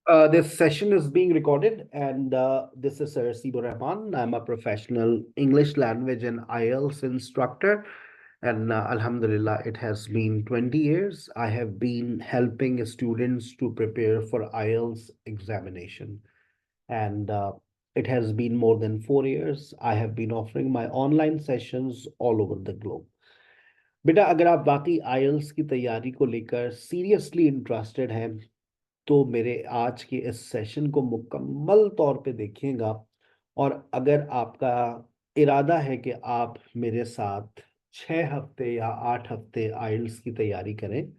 This session is being recorded, and this is Sir Sibo Rahman. I'm a professional English language and IELTS instructor, and Alhamdulillah, it has been 20 years. I have been helping students to prepare for IELTS examination, and it has been more than 4 years. I have been offering my online sessions all over the globe. बेटा अगर आप वाकई IELTS की तैयारी को लेकर seriously interested हैं तो मेरे आज के इस सेशन को मुकम्मल तौर पे देखिएगा। और अगर आपका इरादा है कि आप मेरे साथ 6 हफ्ते या 8 हफ्ते आइल्स की तैयारी करें,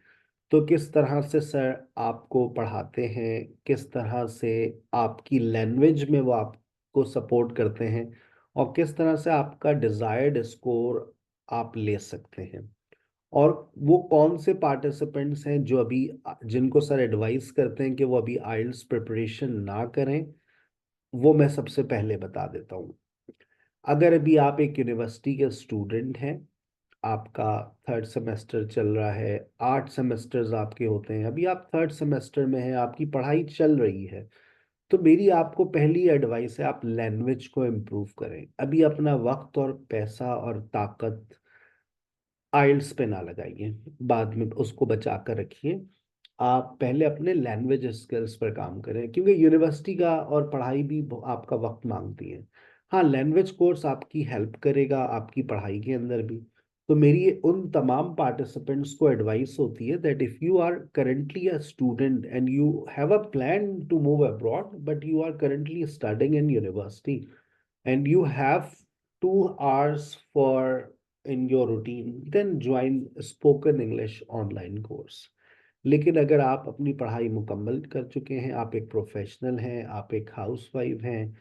तो किस तरह से सर आपको पढ़ाते हैं, किस तरह से आपकी लैंग्वेज में वो आपको सपोर्ट करते हैं, और किस तरह से आपका डिजायर्ड स्कोर आप ले सकते हैं, और वो कौन से पार्टिसिपेंट्स हैं जो अभी जिनको सर एडवाइस करते हैं कि वो अभी आइल्स प्रिपरेशन ना करें, वो मैं सबसे पहले बता देता हूँ। अगर अभी आप एक यूनिवर्सिटी के स्टूडेंट हैं, आपका थर्ड सेमेस्टर चल रहा है, 8 सेमेस्टर्स आपके होते हैं, अभी आप थर्ड सेमेस्टर में हैं, आपकी पढ़ाई चल रही है, तो मेरी आपको पहली एडवाइस है आप लैंग्वेज को इम्प्रूव करें। अभी अपना वक्त और पैसा और ताकत आइल्स पे ना लगाइए, बाद में उसको बचा कर रखिए। आप पहले अपने लैंग्वेज स्किल्स पर काम करें, क्योंकि यूनिवर्सिटी का और पढ़ाई भी आपका वक्त मांगती है। हाँ, लैंग्वेज कोर्स आपकी हेल्प करेगा आपकी पढ़ाई के अंदर भी। तो मेरी उन तमाम पार्टिसिपेंट्स को एडवाइस होती है that if you are currently a student and you have a plan to move abroad but you are currently studying in university and you have 2 hours for in your routine, then join spoken English online course. लेकिन अगर आप अपनी पढ़ाई मुकम्मल कर चुके हैं, आप एक प्रोफेशनल हैं, आप एक हाउसवाइफ हैं,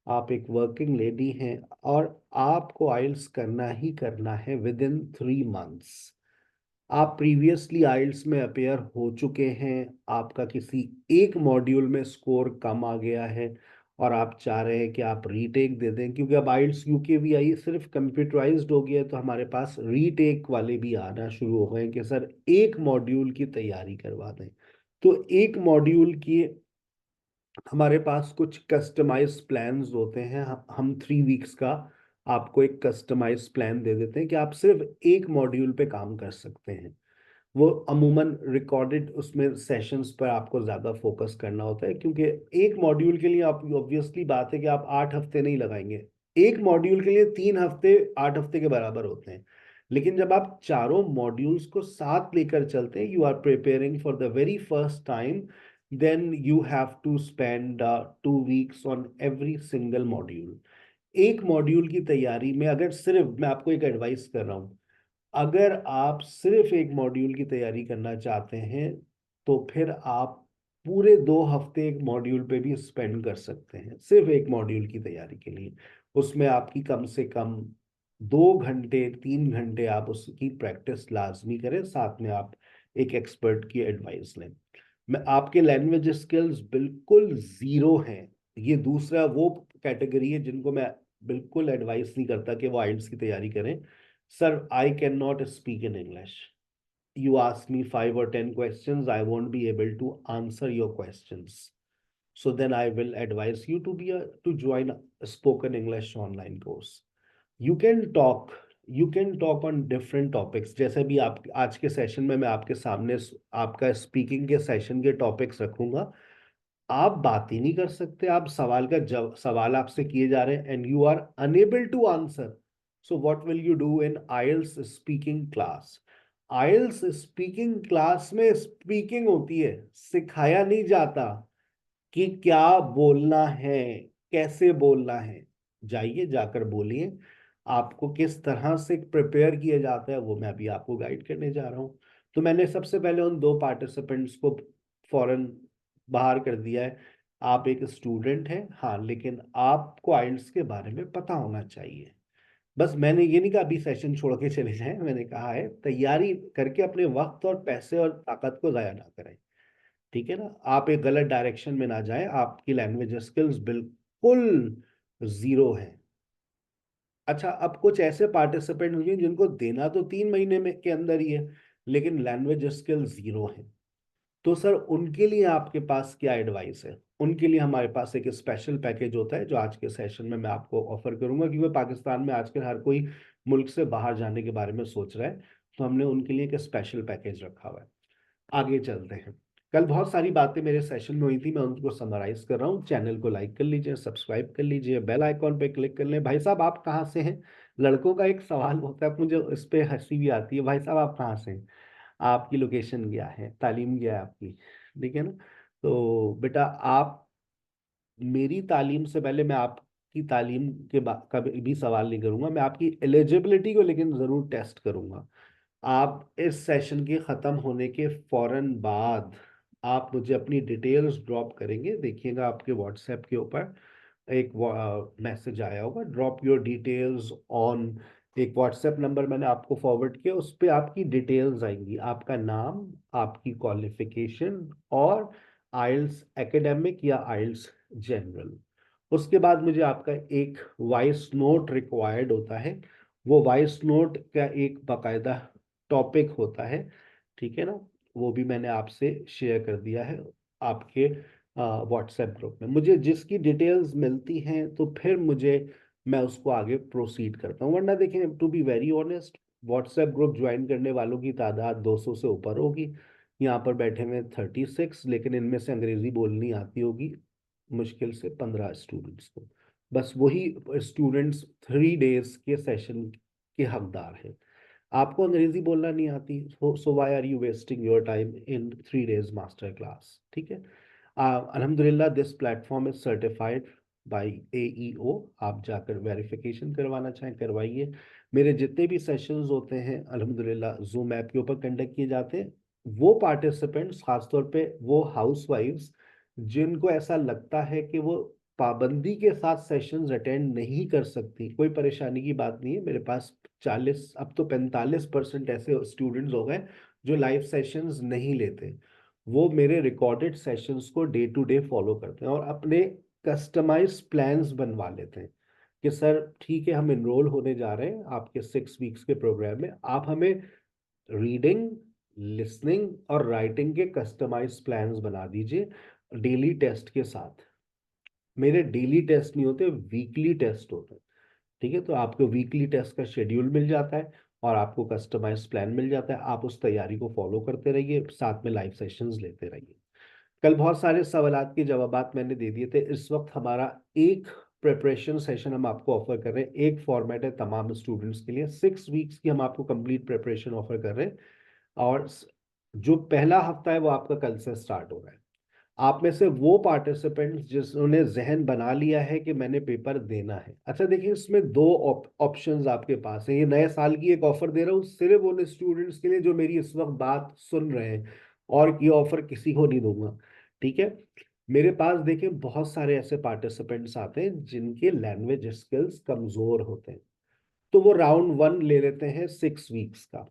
आप एक वर्किंग लेडी हैं, और आपको आइल्स करना ही करना है विद इन 3 मंथ्स, आप प्रीवियसली आइल्स में अपेयर हो चुके हैं, आपका किसी एक मॉड्यूल में स्कोर कम आ गया है और आप चाह रहे हैं कि आप रीटेक दे दें, क्योंकि अब आइल्स यूकेवीआई सिर्फ कंप्यूटराइज्ड हो गया है, तो हमारे पास रीटेक वाले भी आना शुरू हो गए कि सर एक मॉड्यूल की तैयारी करवा दें। तो एक मॉड्यूल की हमारे पास कुछ कस्टमाइज प्लान्स होते हैं। हम 3 वीक्स का आपको एक कस्टमाइज प्लान दे देते हैं कि आप सिर्फ एक मॉड्यूल पे काम कर सकते हैं। वो अमूमन रिकॉर्डेड उसमें सेशंस पर आपको ज़्यादा फोकस करना होता है, क्योंकि एक मॉड्यूल के लिए आप ऑब्वियसली बात है कि आप 8 हफ्ते नहीं लगाएंगे। एक मॉड्यूल के लिए 3 हफ्ते 8 हफ्ते के बराबर होते हैं। लेकिन जब आप चारों मॉड्यूल्स को साथ लेकर चलते हैं, you are preparing for the very first time, then you have to spend 2 weeks on every single module. एक मॉड्यूल की तैयारी में अगर सिर्फ मैं आपको एक एडवाइस कर रहा हूँ, अगर आप सिर्फ एक मॉड्यूल की तैयारी करना चाहते हैं, तो फिर आप पूरे 2 हफ्ते एक मॉड्यूल पे भी स्पेंड कर सकते हैं सिर्फ एक मॉड्यूल की तैयारी के लिए। उसमें आपकी कम से कम 2 घंटे 3 घंटे आप उसकी प्रैक्टिस लाजमी करें, साथ में आप एक एक्सपर्ट की एडवाइस लें। मैं आपके लैंग्वेज स्किल्स बिल्कुल ज़ीरो हैं, ये दूसरा वो कैटेगरी है जिनको मैं बिल्कुल एडवाइस नहीं करता कि वो आइल्स की तैयारी करें। Sir, I cannot speak in English. You ask me 5 or 10 questions, I won't be able to answer your questions. So then I will advise you to join a spoken English online course. You can talk, you can talk on different topics. जैसे भी आप आज के session में मैं आपके सामने आपका स्पीकिंग के सेशन के टॉपिक्स रखूंगा, आप बात ही नहीं कर सकते, आप सवाल आपसे किए जा रहे हैं and you are unable to answer. So what will you do in IELTS speaking class? IELTS speaking class में स्पीकिंग होती है, सिखाया नहीं जाता कि क्या बोलना है, कैसे बोलना है। जाइए जाकर बोलिए। आपको किस तरह से प्रिपेयर किया जाता है वो मैं अभी आपको गाइड करने जा रहा हूँ। तो मैंने सबसे पहले उन दो पार्टिसिपेंट्स को फौरन बाहर कर दिया है। आप एक स्टूडेंट हैं, हाँ, लेकिन आपको आइल्स के बारे में पता होना चाहिए। बस मैंने ये नहीं कहा अभी सेशन छोड़ के चले जाएं, मैंने कहा है तैयारी करके अपने वक्त और पैसे और ताकत को ज़ाया ना करें। ठीक है ना, आप एक गलत डायरेक्शन में ना जाएं, आपकी लैंग्वेज स्किल्स बिल्कुल ज़ीरो है। अच्छा, अब कुछ ऐसे पार्टिसिपेंट हुए जिनको देना तो 3 महीने में के अंदर ही है, लेकिन लैंग्वेज स्किल ज़ीरो है। तो सर उनके लिए आपके पास क्या एडवाइस है? उनके लिए हमारे पास एक स्पेशल पैकेज होता है जो आज के सेशन में मैं आपको ऑफर करूंगा, क्योंकि पाकिस्तान में आजकल हर कोई मुल्क से बाहर जाने के बारे में सोच रहा है। तो हमने उनके लिए एक स्पेशल पैकेज रखा हुआ है। आगे चलते हैं। कल बहुत सारी बातें मेरे सेशन में हुई थी, मैं उनको समराइज कर रहा हूँ। चैनल को लाइक कर लीजिए, सब्सक्राइब कर लीजिए, बेल आइकॉन पे क्लिक कर लें। भाई साहब आप कहाँ से हैं? लड़कों का एक सवाल होता है, मुझे इस पे हंसी भी आती है। भाई साहब आप कहाँ से हैं? आपकी लोकेशन क्या है, तालीम क्या है आपकी? ठीक है ना? तो बेटा आप, मेरी तालीम से पहले मैं आपकी तालीम के कभी भी सवाल नहीं करूंगा, मैं आपकी एलिजिबिलिटी को लेकिन जरूर टेस्ट करूंगा। आप इस सेशन के ख़त्म होने के फौरन बाद आप मुझे अपनी डिटेल्स ड्रॉप करेंगे। देखिएगा आपके व्हाट्सएप के ऊपर एक मैसेज आया होगा, ड्रॉप योर डिटेल्स ऑन। एक व्हाट्सएप नंबर मैंने आपको फॉरवर्ड किया, उस पर आपकी डिटेल्स आएंगी, आपका नाम, आपकी क्वालिफिकेशन और आइल्स एकेडमिक या आइल्स जनरल। उसके बाद मुझे आपका एक वॉइस नोट रिक्वायर्ड होता है। वो वॉइस नोट का एक बाकायदा टॉपिक होता है, ठीक है ना? वो भी मैंने आपसे शेयर कर दिया है आपके व्हाट्सएप ग्रुप में। मुझे जिसकी डिटेल्स मिलती हैं तो फिर मुझे, मैं उसको आगे प्रोसीड करता हूँ। वरना देखें, to be very honest, WhatsApp group join करने वालों की तादाद 200 से ऊपर होगी। यहाँ पर बैठे हुए 36, लेकिन इनमें से अंग्रेजी बोलनी आती होगी मुश्किल से 15 स्टूडेंट्स को। बस वही स्टूडेंट्स 3 डेज के सेशन के हकदार हैं। आपको अंग्रेजी बोलना नहीं आती, so why are you wasting your time in 3 days master class? ठीक है। अल्हम्दुलिल्लाह this platform is certified by AEO। आप जाकर वेरिफिकेशन करवाना चाहें करवाइए। मेरे जितने भी सेशंस होते हैं अल्हम्दुलिल्लाह जूम ऐप के ऊपर कंडक्ट किए जाते हैं। वो पार्टिसिपेंट्स, खासतौर पे वो हाउसवाइफ्स जिनको ऐसा लगता है कि वो पाबंदी के साथ सेशंस अटेंड नहीं कर सकती, कोई परेशानी की बात नहीं है। मेरे पास 40, अब तो 45% ऐसे स्टूडेंट्स हो गए जो लाइव सेशंस नहीं लेते। वो मेरे रिकॉर्डेड सेशंस को डे टू डे फॉलो करते हैं और अपने कस्टमाइज प्लान्स बनवा लेते हैं कि सर ठीक है, हम इनरोल होने जा रहे हैं आपके 6 वीक्स के प्रोग्राम में, आप हमें रीडिंग, लिसनिंग और राइटिंग के कस्टमाइज प्लान्स बना दीजिए डेली टेस्ट के साथ। मेरे डेली टेस्ट नहीं होते, वीकली टेस्ट होते हैं। ठीक है, तो आपको वीकली टेस्ट का शेड्यूल मिल जाता है और आपको कस्टमाइज प्लान मिल जाता है। आप उस तैयारी को फॉलो करते रहिए, साथ में लाइव सेशंस लेते रहिए। कल बहुत सारे सवालात के जवाबात मैंने दे दिए थे। इस वक्त हमारा एक प्रिपरेशन सेशन हम आपको ऑफर कर रहे हैं। एक फॉर्मेट है तमाम स्टूडेंट्स के लिए, 6 वीक्स की हम आपको कंप्लीट प्रिपरेशन ऑफर कर रहे हैं। और जो पहला हफ्ता है वो आपका कल से स्टार्ट हो रहा है। आप में से वो पार्टिसिपेंट्स जिन्होंने जहन बना लिया है कि मैंने पेपर देना है, अच्छा देखिए इसमें दो ऑप्शंस आपके पास है। ये नए साल की एक ऑफर दे रहा हूँ सिर्फ उन स्टूडेंट्स के लिए जो मेरी इस वक्त बात सुन रहे हैं, और ये ऑफर किसी को नहीं दूंगा। ठीक है, मेरे पास देखिए बहुत सारे ऐसे पार्टिसिपेंट्स आते हैं जिनके लैंग्वेज स्किल्स कमजोर होते हैं, तो वो राउंड 1 ले लेते हैं 6 वीक्स का।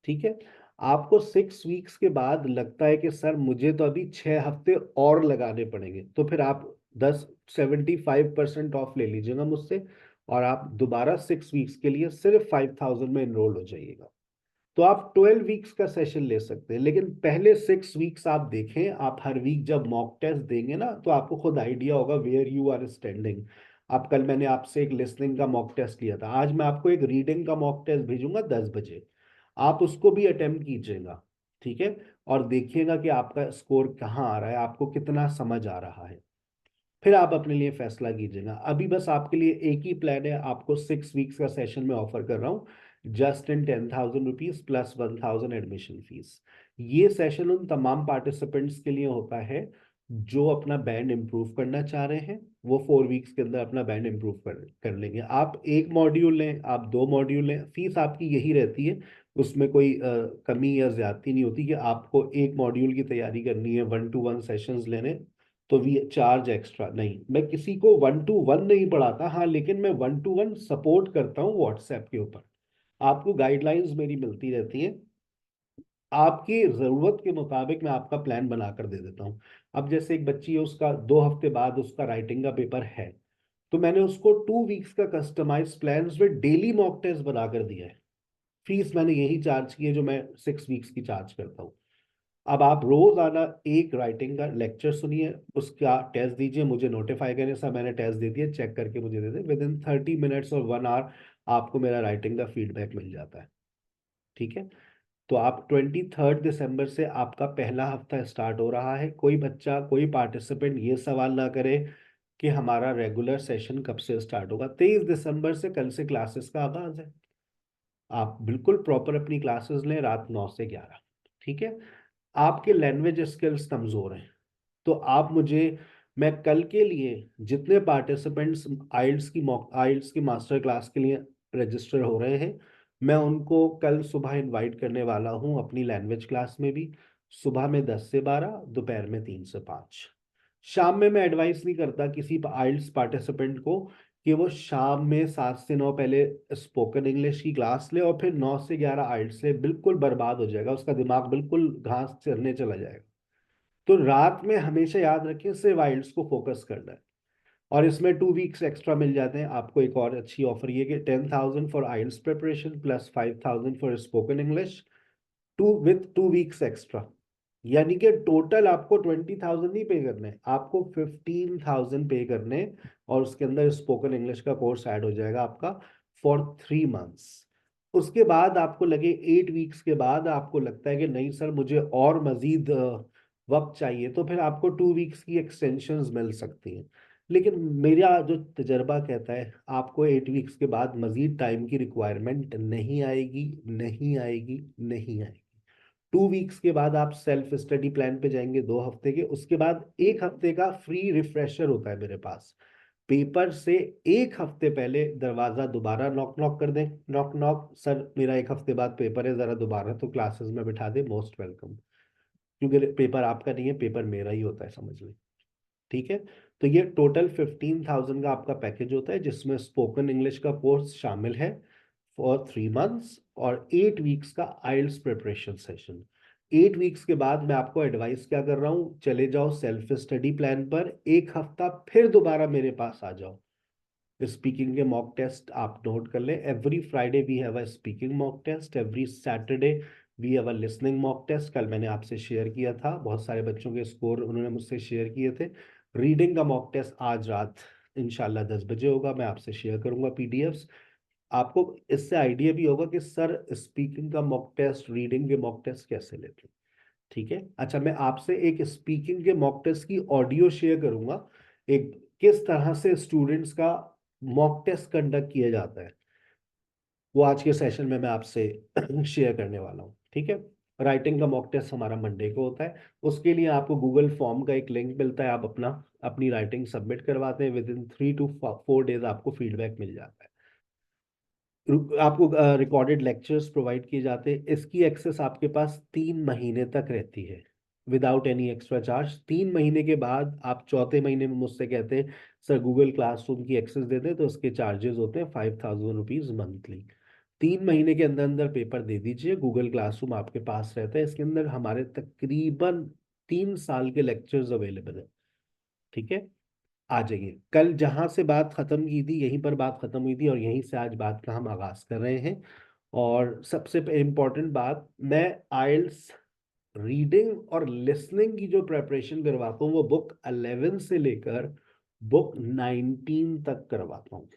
ठीक है, आपको 6 वीक्स के बाद लगता है कि सर मुझे तो अभी 6 हफ्ते और लगाने पड़ेंगे, तो फिर आप 75% ऑफ ले लीजिएगा मुझसे और आप दोबारा 6 वीक्स के लिए सिर्फ 5000 में इनरोल हो जाइएगा। तो आप 12 वीक्स का सेशन ले सकते हैं, लेकिन पहले 6 वीक्स आप देखें। आप हर वीक जब मॉक टेस्ट देंगे ना तो आपको खुद आइडिया होगा वेयर यू आर स्टैंडिंग। आप कल मैंने आपसे एक लिसनिंग का मॉक टेस्ट लिया था, आज मैं आपको एक रीडिंग का मॉक टेस्ट भेजूंगा 10 बजे। आप उसको भी अटेम्प्ट कीजिएगा, ठीक है? और देखिएगा कि आपका स्कोर कहाँ आ रहा है, आपको कितना समझ आ रहा है। फिर आप अपने लिए फैसला कीजिएगा। अभी बस आपके लिए एक ही प्लान है, आपको 6 वीक्स का सेशन में ऑफर कर रहा हूँ just in 10,000 rupees plus 1,000 admission fees. ये सेशन उन तमाम पार्टिसिपेंट्स के लिए होता है जो अपना बैंड इम्प्रूव करना चाह रहे हैं। वो 4 वीक्स के अंदर अपना बैंड इम्प्रूव कर लेंगे। आप एक मॉड्यूल लें, आप 2 मॉड्यूल लें, फीस आपकी यही रहती है। उसमें कोई कमी या ज्यादती नहीं होती कि आपको एक मॉड्यूल की तैयारी करनी है, 1-to-1 सेशंस लेने तो वी चार्ज एक्स्ट्रा नहीं। मैं किसी को 1-to-1 नहीं पढ़ाता, हाँ, लेकिन मैं 1-to-1 सपोर्ट करता हूँ व्हाट्सएप के ऊपर। आपको गाइडलाइंस मेरी मिलती रहती हैं, आपकी जरूरत के मुताबिक मैं आपका प्लान बनाकर दे देता हूँ। अब जैसे एक बच्ची है, उसका 2 हफ्ते बाद उसका राइटिंग का पेपर है, तो मैंने उसको 2 वीक्स का कस्टमाइज प्लान में डेली मॉक टेस्ट बनाकर दिया है। फीस मैंने यही चार्ज की है जो मैं 6 वीक्स की चार्ज करता हूँ। अब आप रोजाना एक राइटिंग का लेक्चर सुनिए, उसका टेस्ट दीजिए, मुझे नोटिफाई करें सर मैंने टेस्ट दे दिया, चेक करके मुझे दे दें, विद इन 30 मिनट्स और 1 आवर आपको मेरा राइटिंग का फीडबैक मिल जाता है। ठीक है, तो आप 23 दिसंबर से आपका पहला हफ्ता स्टार्ट हो रहा है। कोई बच्चा, कोई पार्टिसिपेंट ये सवाल ना करे कि हमारा रेगुलर सेशन कब से स्टार्ट होगा। 23 दिसंबर से कल से क्लासेस का आगाज है। आप बिल्कुल प्रॉपर अपनी क्लासेस लें रात 9 से 11। ठीक है, आपके लैंग्वेज स्किल्स कमजोर हैं तो आप मुझे, मैं कल के लिए जितने पार्टिसिपेंट्स आइल्स की मास्टर क्लास के लिए रजिस्टर हो रहे हैं, मैं उनको कल सुबह इनवाइट करने वाला हूं अपनी लैंग्वेज क्लास में भी। सुबह में 10 से 12, दोपहर में 3 से 5। शाम में मैं एडवाइस नहीं करता किसी आइल्स पार्टिसिपेंट को कि वो शाम में 7 से 9 पहले स्पोकन इंग्लिश की क्लास ले और फिर 9 से 11 आइल्स ले, बिल्कुल बर्बाद हो जाएगा उसका दिमाग, बिल्कुल घास चरने चला जाएगा। तो रात में हमेशा याद रखें सिर्फ आइल्स को फोकस करना है। और इसमें 2 वीक्स एक्स्ट्रा मिल जाते हैं आपको। एक और अच्छी ऑफर ये कि 10,000 for IELTS preparation plus 5,000 for spoken English, 2 weeks extra. यानी कि टोटल आपको 20,000 नहीं पे करने, आपको 15,000 पे करने। और उसके अंदर स्पोकन इंग्लिश का कोर्स ऐड हो जाएगा आपका फॉर 3 मंथ्स। उसके बाद आपको लगे 8 वीक्स के बाद आपको लगता है कि नहीं सर मुझे और मजीद वक्त चाहिए, तो फिर आपको 2 वीक्स की एक्सटेंशंस मिल सकती हैं। लेकिन मेरा जो तजर्बा कहता है आपको 8 वीक्स के बाद मजीद टाइम की रिक्वायरमेंट नहीं आएगी, नहीं आएगी, नहीं आएगी। 2 वीक्स के बाद आप सेल्फ स्टडी प्लान पे जाएंगे 2 हफ्ते के। उसके बाद 1 हफ्ते का फ्री रिफ्रेशर होता है मेरे पास। पेपर से 1 हफ्ते पहले दरवाजा दोबारा नॉक नॉक कर दें, नॉक नॉक सर मेरा 1 हफ्ते बाद पेपर है, जरा दोबारा तो क्लासेस में बिठा दे, मोस्ट वेलकम। क्योंकि पेपर आपका नहीं है, पेपर मेरा ही होता है, समझ लें। ठीक है, तो ये टोटल 15,000 का आपका पैकेज होता है जिसमें स्पोकन इंग्लिश का कोर्स शामिल है फॉर 3 मंथ्स और 8 वीक्स का आइल्स प्रिपरेशन सेशन। 8 वीक्स के बाद मैं आपको एडवाइस क्या कर रहा हूँ, चले जाओ सेल्फ स्टडी प्लान पर, 1 हफ्ता फिर दोबारा मेरे पास आ जाओ। स्पीकिंग के मॉक टेस्ट आप नोट कर लें, every Friday we have a speaking mock test, every Saturday we have a listening mock test. कल मैंने आपसे शेयर किया था, बहुत सारे बच्चों के स्कोर उन्होंने मुझसे शेयर किए थे। रीडिंग का मॉक टेस्ट आज रात इंशाल्लाह 10 बजे होगा, मैं आपसे शेयर करूंगा पीडीएफ्स। आपको इससे आइडिया भी होगा कि सर स्पीकिंग का मॉक टेस्ट, रीडिंग के मॉक टेस्ट कैसे लेते हैं। ठीक है, अच्छा मैं आपसे एक स्पीकिंग के मॉक टेस्ट की ऑडियो शेयर करूंगा, एक किस तरह से स्टूडेंट्स का मॉक टेस्ट कंडक्ट किया जाता है, वो आज के सेशन में मैं आपसे शेयर करने वाला हूँ। ठीक है, राइटिंग का मॉक टेस्ट हमारा मंडे को होता है। उसके लिए आपको गूगल फॉर्म का एक लिंक मिलता है, आप अपनी राइटिंग सबमिट करवाते हैं, विद इन 3 to 4 डेज आपको फीडबैक मिल जाता है। आपको रिकॉर्डेड लेक्चर्स प्रोवाइड किए जाते हैं, इसकी एक्सेस आपके पास 3 महीने तक रहती है विदाउट एनी एक्स्ट्रा चार्ज। 3 महीने के बाद आप चौथे महीने में मुझसे कहते हैं सर गूगल क्लासरूम की एक्सेस दे दें, तो उसके चार्जेस होते हैं 5,000 रुपीज मंथली। 3 महीने के अंदर अंदर पेपर दे दीजिए, गूगल क्लासरूम आपके पास रहता है, इसके अंदर हमारे तकरीबन 3 साल के लेक्चर्स अवेलेबल है। ठीक है, आ जाइए। कल जहां से बात खत्म की थी यहीं पर बात खत्म हुई थी और यहीं से आज बात का हम आगाज कर रहे हैं। और सबसे इम्पोर्टेंट बात, मैं आइल्स रीडिंग और लिसनिंग की जो प्रेपरेशन करवाता हूँ वो बुक 11 से लेकर बुक 19 तक करवाता हूँ।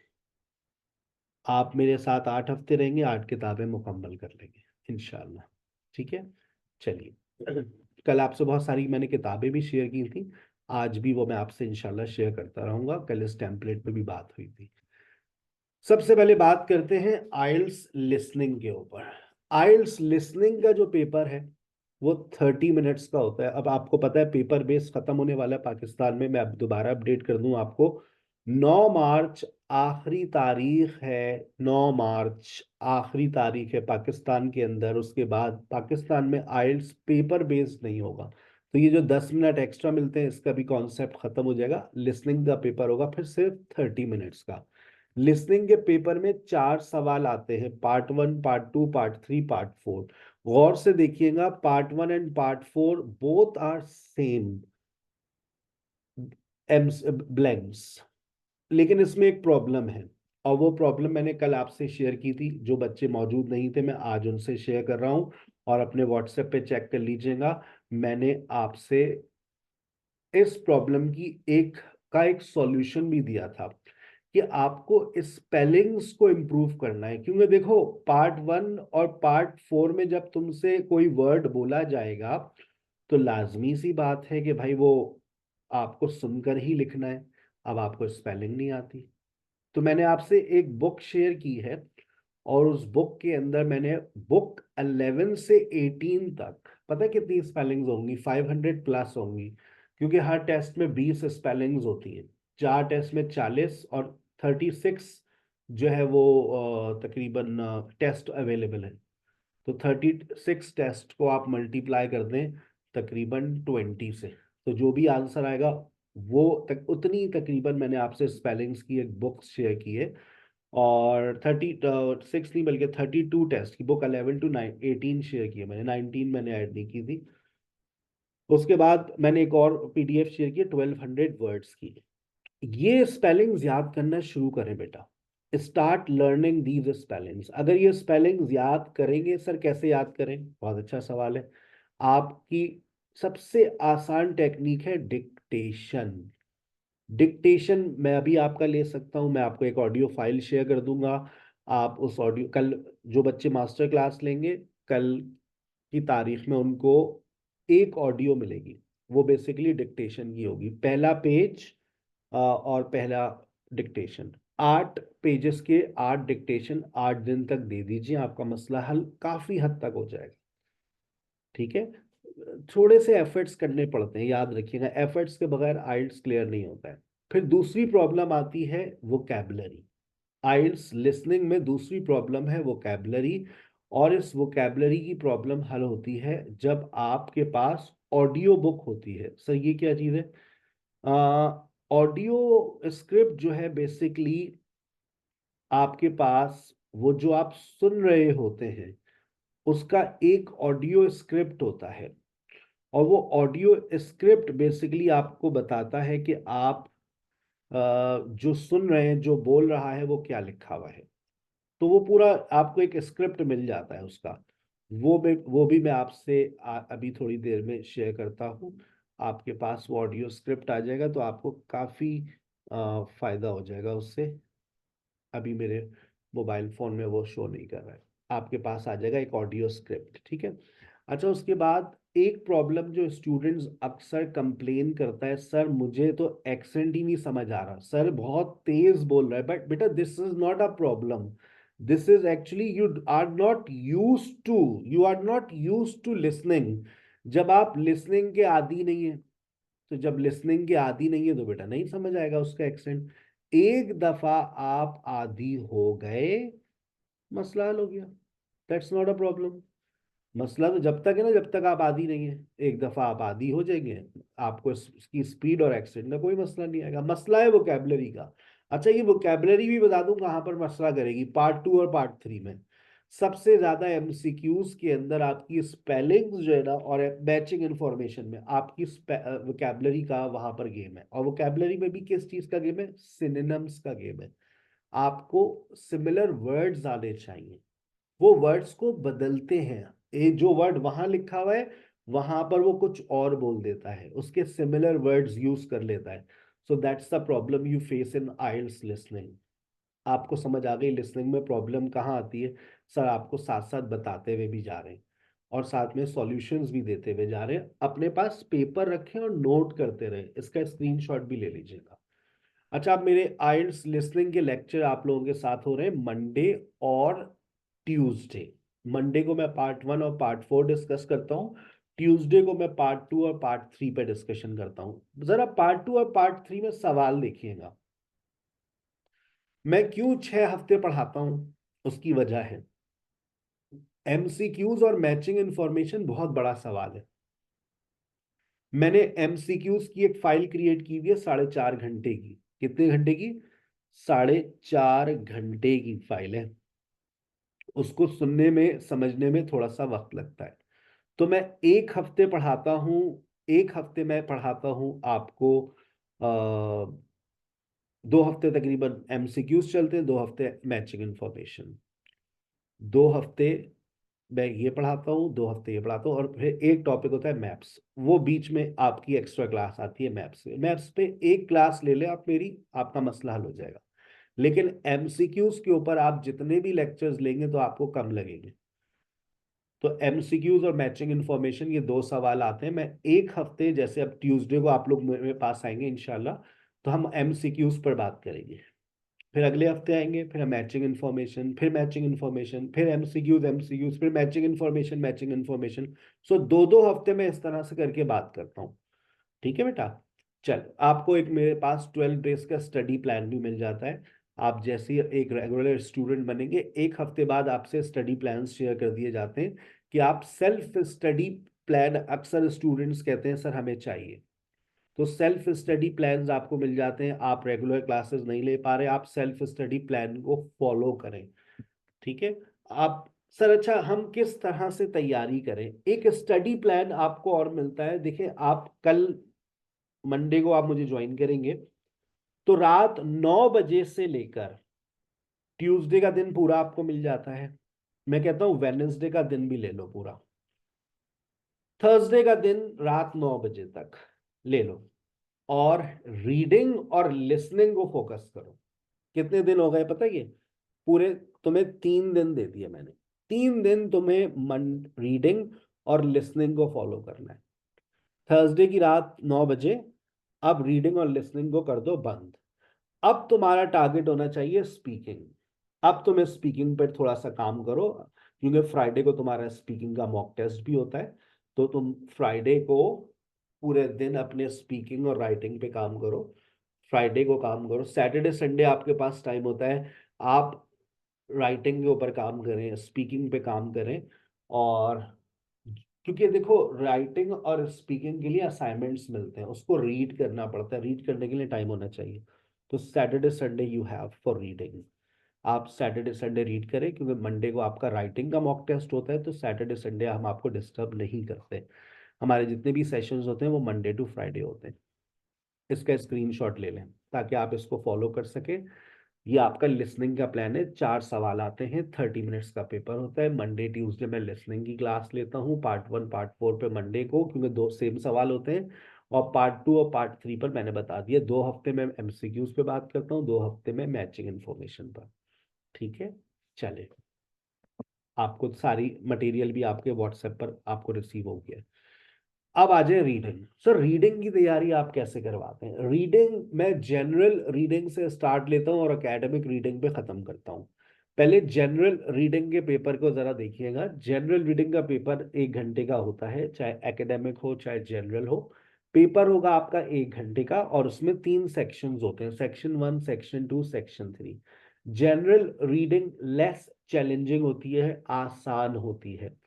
आप मेरे साथ 8 हफ्ते रहेंगे, 8 किताबें मुकम्मल कर लेंगे इंशाल्लाह। ठीक है, चलिए। कल आपसे बहुत सारी मैंने किताबें भी शेयर की थी, आज भी वो मैं आपसे इंशाल्लाह शेयर करता रहूंगा। कल इस टेम्पलेट पे भी बात हुई थी। सबसे पहले बात करते हैं आइल्स लिसनिंग के ऊपर। आइल्स लिसनिंग का जो पेपर है वो 30 मिनट्स का होता है। अब आपको पता है पेपर बेस खत्म होने वाला है पाकिस्तान में, मैं अब दोबारा अपडेट कर दूं आपको। 9 मार्च आखिरी तारीख है, 9 मार्च आखिरी तारीख है पाकिस्तान के अंदर। उसके बाद पाकिस्तान में आइल्स पेपर बेस्ड नहीं होगा, तो ये जो 10 मिनट एक्स्ट्रा मिलते हैं इसका भी कॉन्सेप्ट खत्म हो जाएगा। लिसनिंग का पेपर होगा फिर सिर्फ 30 मिनट्स का। लिसनिंग के पेपर में 4 सवाल आते हैं, पार्ट 1, पार्ट 2, पार्ट 3, पार्ट 4। गौर से देखिएगा, part 1 and part 4 both are same aims blanks. लेकिन इसमें एक प्रॉब्लम है, और वो प्रॉब्लम मैंने कल आपसे शेयर की थी, जो बच्चे मौजूद नहीं थे मैं आज उनसे शेयर कर रहा हूं, और अपने व्हाट्सएप पे चेक कर लीजिएगा। मैंने आपसे इस प्रॉब्लम की एक सॉल्यूशन भी दिया था कि आपको स्पेलिंग्स को इम्प्रूव करना है, क्योंकि देखो पार्ट 1 और पार्ट 4 में जब तुमसे कोई वर्ड बोला जाएगा तो लाजमी सी बात है कि भाई वो आपको सुनकर ही लिखना है। अब आपको स्पेलिंग नहीं आती, तो मैंने आपसे एक बुक शेयर की है, और उस बुक के अंदर मैंने बुक 11 से 18 तक, पता है कितनी स्पेलिंग्स होंगी? 500 प्लस होंगी, क्योंकि हर टेस्ट में 20 स्पेलिंग्स होती हैं। 4 टेस्ट में 40 और 36 जो है वो तकरीबन टेस्ट अवेलेबल है। तो 36 टेस्ट को आप मल्टीप्लाई कर दें तकरीबन 20 से, तो जो भी आंसर आएगा वो उतनी तकरीबन मैंने आपसे स्पेलिंग्स की एक बुक शेयर की है। और 36 नहीं बल्कि 32 टेस्ट की बुक 11 to 18 शेयर की है मैंने, 19 मैंने ऐड नहीं की थी। उसके बाद मैंने एक और पीडीएफ शेयर की 1200 वर्ड्स की। ये स्पेलिंग्स याद करना शुरू करें बेटा, स्टार्ट लर्निंग दीज स्पेलिंग्स। अगर ये स्पेलिंग्स याद करेंगे, सर कैसे याद करें? बहुत अच्छा सवाल है। आपकी सबसे आसान टेक्निक है डिक्टेशन। डिक्टेशन मैं अभी आपका ले सकता हूं, मैं आपको एक ऑडियो फाइल शेयर कर दूंगा। आप उस ऑडियो, कल जो बच्चे मास्टर क्लास लेंगे, कल की तारीख में उनको एक ऑडियो मिलेगी, वो बेसिकली डिक्टेशन की होगी। पहला पेज और पहला डिक्टेशन, 8 पेजेस के 8 डिक्टेशन 8 दिन तक दे दीजिए, आपका मसला हल काफी हद तक हो जाएगा। ठीक है, थोड़े से एफर्ट्स करने पड़ते हैं, याद रखिएगा, एफर्ट्स के बगैर आइल्स क्लियर नहीं होता है। फिर दूसरी प्रॉब्लम आती है वोकैबुलरी। आइल्स लिसनिंग में दूसरी प्रॉब्लम है वोकैबुलरी, और इस वोकैबुलरी की प्रॉब्लम हल होती है जब आपके पास ऑडियो बुक होती है। सर ये क्या चीज़ है? ऑडियो स्क्रिप्ट जो है बेसिकली आपके पास, वो जो आप सुन रहे होते हैं उसका एक ऑडियो स्क्रिप्ट होता है, और वो ऑडियो स्क्रिप्ट बेसिकली आपको बताता है कि आप जो सुन रहे हैं, जो बोल रहा है वो क्या लिखा हुआ है। तो वो पूरा आपको एक स्क्रिप्ट मिल जाता है उसका। वो भी मैं आपसे अभी थोड़ी देर में शेयर करता हूँ। आपके पास वो ऑडियो स्क्रिप्ट आ जाएगा तो आपको काफ़ी फायदा हो जाएगा उससे। अभी मेरे मोबाइल फोन में वो शो नहीं कर रहा है, आपके पास आ जाएगा एक ऑडियो स्क्रिप्ट। ठीक है। अच्छा, उसके बाद एक प्रॉब्लम जो स्टूडेंट्स अक्सर कंप्लेन करता है, सर मुझे तो एक्सेंट ही नहीं समझ आ रहा, सर बहुत तेज बोल रहा है। बट बेटा this is not a problem, this is actually you are not use to listening. जब आप लिसनिंग के आदी नहीं है, तो जब लिसनिंग के आदी नहीं है तो बेटा नहीं समझ आएगा उसका एक्सेंट। एक दफा आप आदी हो गए, मसला हल हो गया। That's not a problem. मसला तो जब तक है ना, जब तक आप आदी नहीं है। एक दफा आप आदी हो जाएंगे, आपको इसकी स्पीड और एक्सेंट का कोई मसला नहीं आएगा। मसला है वोकैबुलरी का। अच्छा, ये वोकैबुलरी भी बता दूं कहाँ पर मसला करेगी, पार्ट 2 और पार्ट 3 में। सबसे ज्यादा एमसीक्यूज के अंदर आपकी स्पेलिंग्स जो है ना, और मैचिंग इंफॉर्मेशन में आपकी वोकैबुलरी का वहां पर गेम है। और वोकैबुलरी में भी किस चीज का गेम है? सिनोनिम्स का गेम है। आपको सिमिलर वर्ड्स आने चाहिए, वो वर्ड्स को बदलते हैं। ये जो वर्ड वहां लिखा हुआ है वहां पर वो कुछ और बोल देता है, उसके सिमिलर वर्ड्स यूज कर लेता है। So that's the problem you face in IELTS listening. आपको समझ आ गई लिसनिंग में प्रॉब्लम कहाँ आती है? सर आपको साथ साथ बताते हुए भी जा रहे हैं, और साथ में सॉल्यूशंस भी देते हुए जा रहे हैं। अपने पास पेपर रखें और नोट करते रहे, इसका स्क्रीनशॉट भी ले लीजिएगा। अच्छा, आप मेरे आइल्स लिसनिंग के लेक्चर आप लोगों के साथ हो रहे हैं मंडे और ट्यूसडे। मंडे को मैं पार्ट 1 और पार्ट 4 डिस्कस करता हूँ, ट्यूसडे को मैं पार्ट 2 और पार्ट 3 पे डिस्कशन करता हूँ। जरा पार्ट 2 और पार्ट 3 में सवाल देखिएगा। मैं क्यों 6 हफ्ते पढ़ाता हूँ? उसकी वजह है एमसीक्यूज और मैचिंग इंफॉर्मेशन बहुत बड़ा सवाल है। मैंने एमसीक्यूज की एक फाइल क्रिएट की हुई है 4.5 घंटे की। कितने घंटे की? 4.5 घंटे की फाइल है। उसको सुनने में समझने में थोड़ा सा वक्त लगता है। तो मैं एक हफ्ते पढ़ाता हूँ, एक हफ्ते में पढ़ाता हूँ आपको 2 हफ्ते तकरीबन एमसीक्यूज चलते हैं, 2 हफ्ते मैचिंग इंफॉर्मेशन, 2 हफ्ते मैं ये पढ़ाता हूँ, 2 हफ्ते ये पढ़ाता हूँ, और फिर एक टॉपिक होता है मैप्स, वो बीच में आपकी एक्स्ट्रा क्लास आती है मैप्स पे। मैप्स पे एक क्लास ले ले आप मेरी, आपका मसला हल हो जाएगा। लेकिन एमसीक्यूज के ऊपर आप जितने भी लेक्चर्स लेंगे तो आपको कम लगेंगे। तो एमसीक्यूज और मैचिंग इन्फॉर्मेशन, ये 2 सवाल आते हैं। मैं एक हफ्ते, जैसे अब ट्यूसडे को आप लोग मेरे पास आएंगे इंशाल्लाह, तो हम एमसीक्यूज पर बात करेंगे। फिर अगले हफ्ते आएंगे, फिर मैचिंग इन्फॉर्मेशन, फिर मैचिंग इन्फॉर्मेशन, फिर एमसीक्यूज एमसीक्यूज, फिर मैचिंग इन्फॉर्मेशन मैचिंग इन्फॉर्मेशन। सो 2-2 हफ्ते में इस तरह से करके बात करता हूँ। ठीक है बेटा। चल, आपको एक मेरे पास 12 डेज का स्टडी प्लान भी मिल जाता है। आप जैसे ही एक रेगुलर स्टूडेंट बनेंगे, एक हफ्ते बाद आपसे स्टडी प्लान शेयर कर दिए जाते हैं कि आप सेल्फ स्टडी प्लान, अक्सर स्टूडेंट्स कहते हैं सर हमें चाहिए। तो सेल्फ स्टडी प्लान्स आपको मिल जाते हैं। आप रेगुलर क्लासेस नहीं ले पा रहे, आप सेल्फ स्टडी प्लान को फॉलो करें। ठीक है। आप, सर अच्छा हम किस तरह से तैयारी करें? एक स्टडी प्लान आपको और मिलता है। देखिए, आप कल मंडे को आप मुझे ज्वाइन करेंगे, तो रात 9 बजे से लेकर ट्यूसडे का दिन पूरा आपको मिल जाता है। मैं कहता हूं वेडनेसडे का दिन भी ले लो पूरा, थर्सडे का दिन रात 9 बजे तक ले लो, और रीडिंग और लिसनिंग को फोकस करो। कितने दिन हो गए पता है? ये पूरे तुम्हें 3 दिन दे दिए मैंने। 3 दिन तुम्हें मन रीडिंग और लिसनिंग को फॉलो करना है। थर्सडे की रात 9 बजे अब रीडिंग और लिसनिंग को कर दो बंद। अब तुम्हारा टारगेट होना चाहिए स्पीकिंग। अब तुम्हें स्पीकिंग पर थोड़ा सा काम करो, क्योंकि फ्राइडे को तुम्हारा स्पीकिंग का मॉक टेस्ट भी होता है। तो तुम फ्राइडे को पूरे दिन अपने स्पीकिंग और राइटिंग पे काम करो। फ्राइडे को काम करो, सैटरडे संडे आपके पास टाइम होता है, आप राइटिंग के ऊपर काम करें, स्पीकिंग पे काम करें। और क्योंकि देखो, राइटिंग और स्पीकिंग के लिए असाइनमेंट्स मिलते हैं, उसको रीड करना पड़ता है, रीड करने के लिए टाइम होना चाहिए। तो Saturday Sunday you have for reading. आप सैटरडे संडे रीड करें, क्योंकि मंडे को आपका राइटिंग का मॉक टेस्ट होता है। तो सैटरडे संडे हम आपको डिस्टर्ब नहीं करते। हमारे जितने भी सेशंस होते हैं वो मंडे टू फ्राइडे होते हैं। इसका स्क्रीनशॉट ले लें ताकि आप इसको फॉलो कर सकें। ये आपका लिसनिंग का प्लान है। 4 सवाल आते हैं, 30 मिनट्स का पेपर होता है। मंडे ट्यूसडे मैं लिसनिंग की क्लास लेता हूँ, पार्ट 1 पार्ट 4 पे मंडे को, क्योंकि 2 सेम सवाल होते हैं। और पार्ट 2 और पार्ट 3 पर मैंने बता दिया, 2 हफ्ते में एमसीक्यूज पे बात करता हूँ, 2 हफ्ते में मैचिंग इन्फॉर्मेशन पर। ठीक है। चले, आपको सारी मटेरियल भी आपके व्हाट्सएप पर आपको रिसीव हो गया। अब आ जाए रीडिंग। सर रीडिंग की तैयारी आप कैसे करवाते हैं? रीडिंग मैं जनरल रीडिंग से स्टार्ट लेता हूँ और एकेडमिक रीडिंग पे खत्म करता हूँ। पहले जनरल रीडिंग के पेपर को जरा देखिएगा। जनरल रीडिंग का पेपर 1 घंटे का होता है, चाहे एकेडमिक हो चाहे जनरल हो। पेपर होगा आपका 1 घंटे का, और उसमें 3 सेक्शंस होते हैं, section 1 section 2 section 3। General reading less challenging होती है, आसान होती है।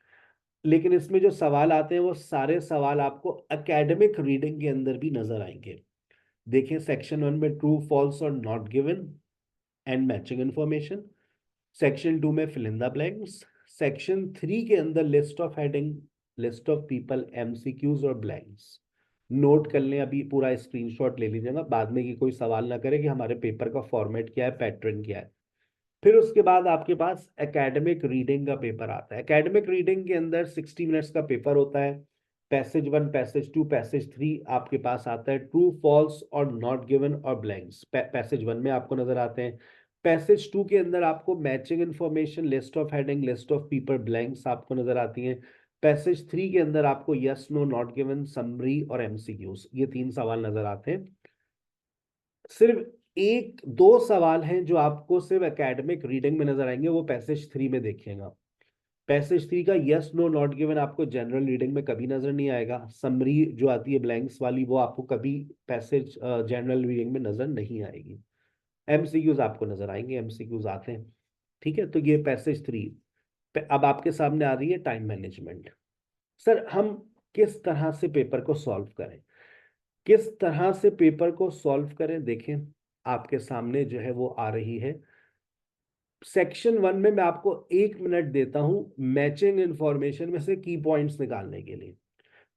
लेकिन इसमें जो सवाल आते हैं वो सारे सवाल आपको एकेडमिक रीडिंग के अंदर भी नजर आएंगे। देखिए, सेक्शन 1 में ट्रू फॉल्स और not given and matching information. Section 2 में fill in the blanks. Section 3 के अंदर list of heading, list of people, MCQs और ब्लैंक्स। नोट कर लें, अभी पूरा स्क्रीनशॉट ले लीजिएगा, बाद में कि कोई सवाल ना करे कि हमारे पेपर का फॉर्मेट क्या है, पैटर्न क्या है। फिर उसके बाद आपके पास एकेडमिक रीडिंग का पेपर आता है। एकेडमिक रीडिंग के अंदर 60 मिनट्स का पेपर होता है। पैसेज 1 पैसेज 2 पैसेज 3 आपके पास आता है। ट्रू फॉल्स और नॉट गिवन और ब्लैंक्स पैसेज 1 में आपको नजर आते हैं। पैसेज 2 के अंदर आपको matching information, list of heading, list of people, blanks आपको नजर आती हैं। पैसेज 3 के अंदर आपको yes no not given, summary और एमसीक्यूज, ये 3 सवाल नजर आते हैं। सिर्फ 1-2 सवाल हैं जो आपको सिर्फ एकेडमिक रीडिंग में नजर आएंगे, वो पैसेज 3 में देखिएगा। पैसेज 3 का यस नो नॉट गिवन आपको जनरल रीडिंग में कभी नजर नहीं आएगा। समरी जो आती है ब्लैंक्स वाली, वो आपको कभी पैसेज जनरल रीडिंग में नजर नहीं आएगी। एमसीक्यूज आपको नजर आएंगे, एमसीक्यूज आते हैं। ठीक है। तो ये पैसेज 3। अब आपके सामने आ रही है टाइम मैनेजमेंट। सर हम किस तरह से पेपर को सॉल्व करें? किस तरह से पेपर को सॉल्व करें, देखें आपके सामने जो है वो आ रही है। सेक्शन 1 में मैं आपको 1 मिनट देता हूं मैचिंग इंफॉर्मेशन में से की पॉइंट्स निकालने के लिए।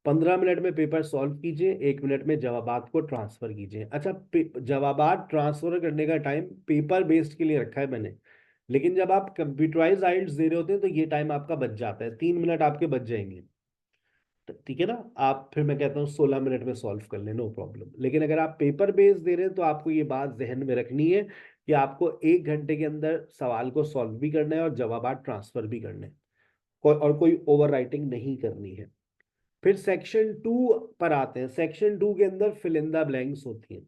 15 मिनट में पेपर सॉल्व कीजिए, 1 मिनट में जवाबात को ट्रांसफर कीजिए। अच्छा, जवाबात ट्रांसफर करने का टाइम पेपर बेस्ड के लिए रखा है मैंने। लेकिन जब आप कंप्यूटराइज आइल्स दे रहे होते हैं तो ये टाइम आपका बच जाता है, 3 मिनट आपके बच जाएंगे। तो ठीक है ना, आप फिर मैं कहता हूँ 16 मिनट में सॉल्व कर लें, नो प्रॉब्लम। लेकिन अगर आप पेपर बेस्ड दे रहे हैं तो आपको ये बात जहन में रखनी है कि आपको 1 घंटे के अंदर सवाल को सॉल्व भी करना है और जवाबात ट्रांसफर भी करने हैं, और कोई ओवर राइटिंग नहीं करनी है। फिर सेक्शन 2 पर आते हैं। सेक्शन 2 के अंदर फिल इन द ब्लैंक्स होती हैं।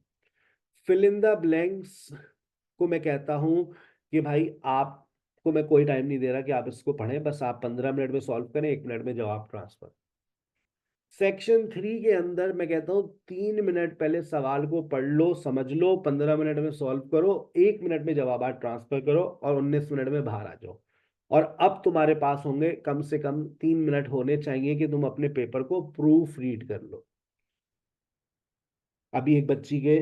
फिल इन द ब्लैंक्स को मैं कहता हूं कि भाई आपको मैं कोई टाइम नहीं दे रहा कि आप इसको पढ़ें, बस आप 15 मिनट में सॉल्व करें, 1 मिनट में जवाब ट्रांसफर। सेक्शन 3 के अंदर मैं कहता हूँ 3 मिनट पहले सवाल को पढ़ लो, समझ लो, 15 मिनट में सॉल्व करो, 1 मिनट में जवाब ट्रांसफर करो और 19 मिनट में बाहर आ जाओ। और अब तुम्हारे पास होंगे कम से कम 3 मिनट होने चाहिए कि तुम अपने पेपर को प्रूफ रीड कर लो। अभी एक बच्ची के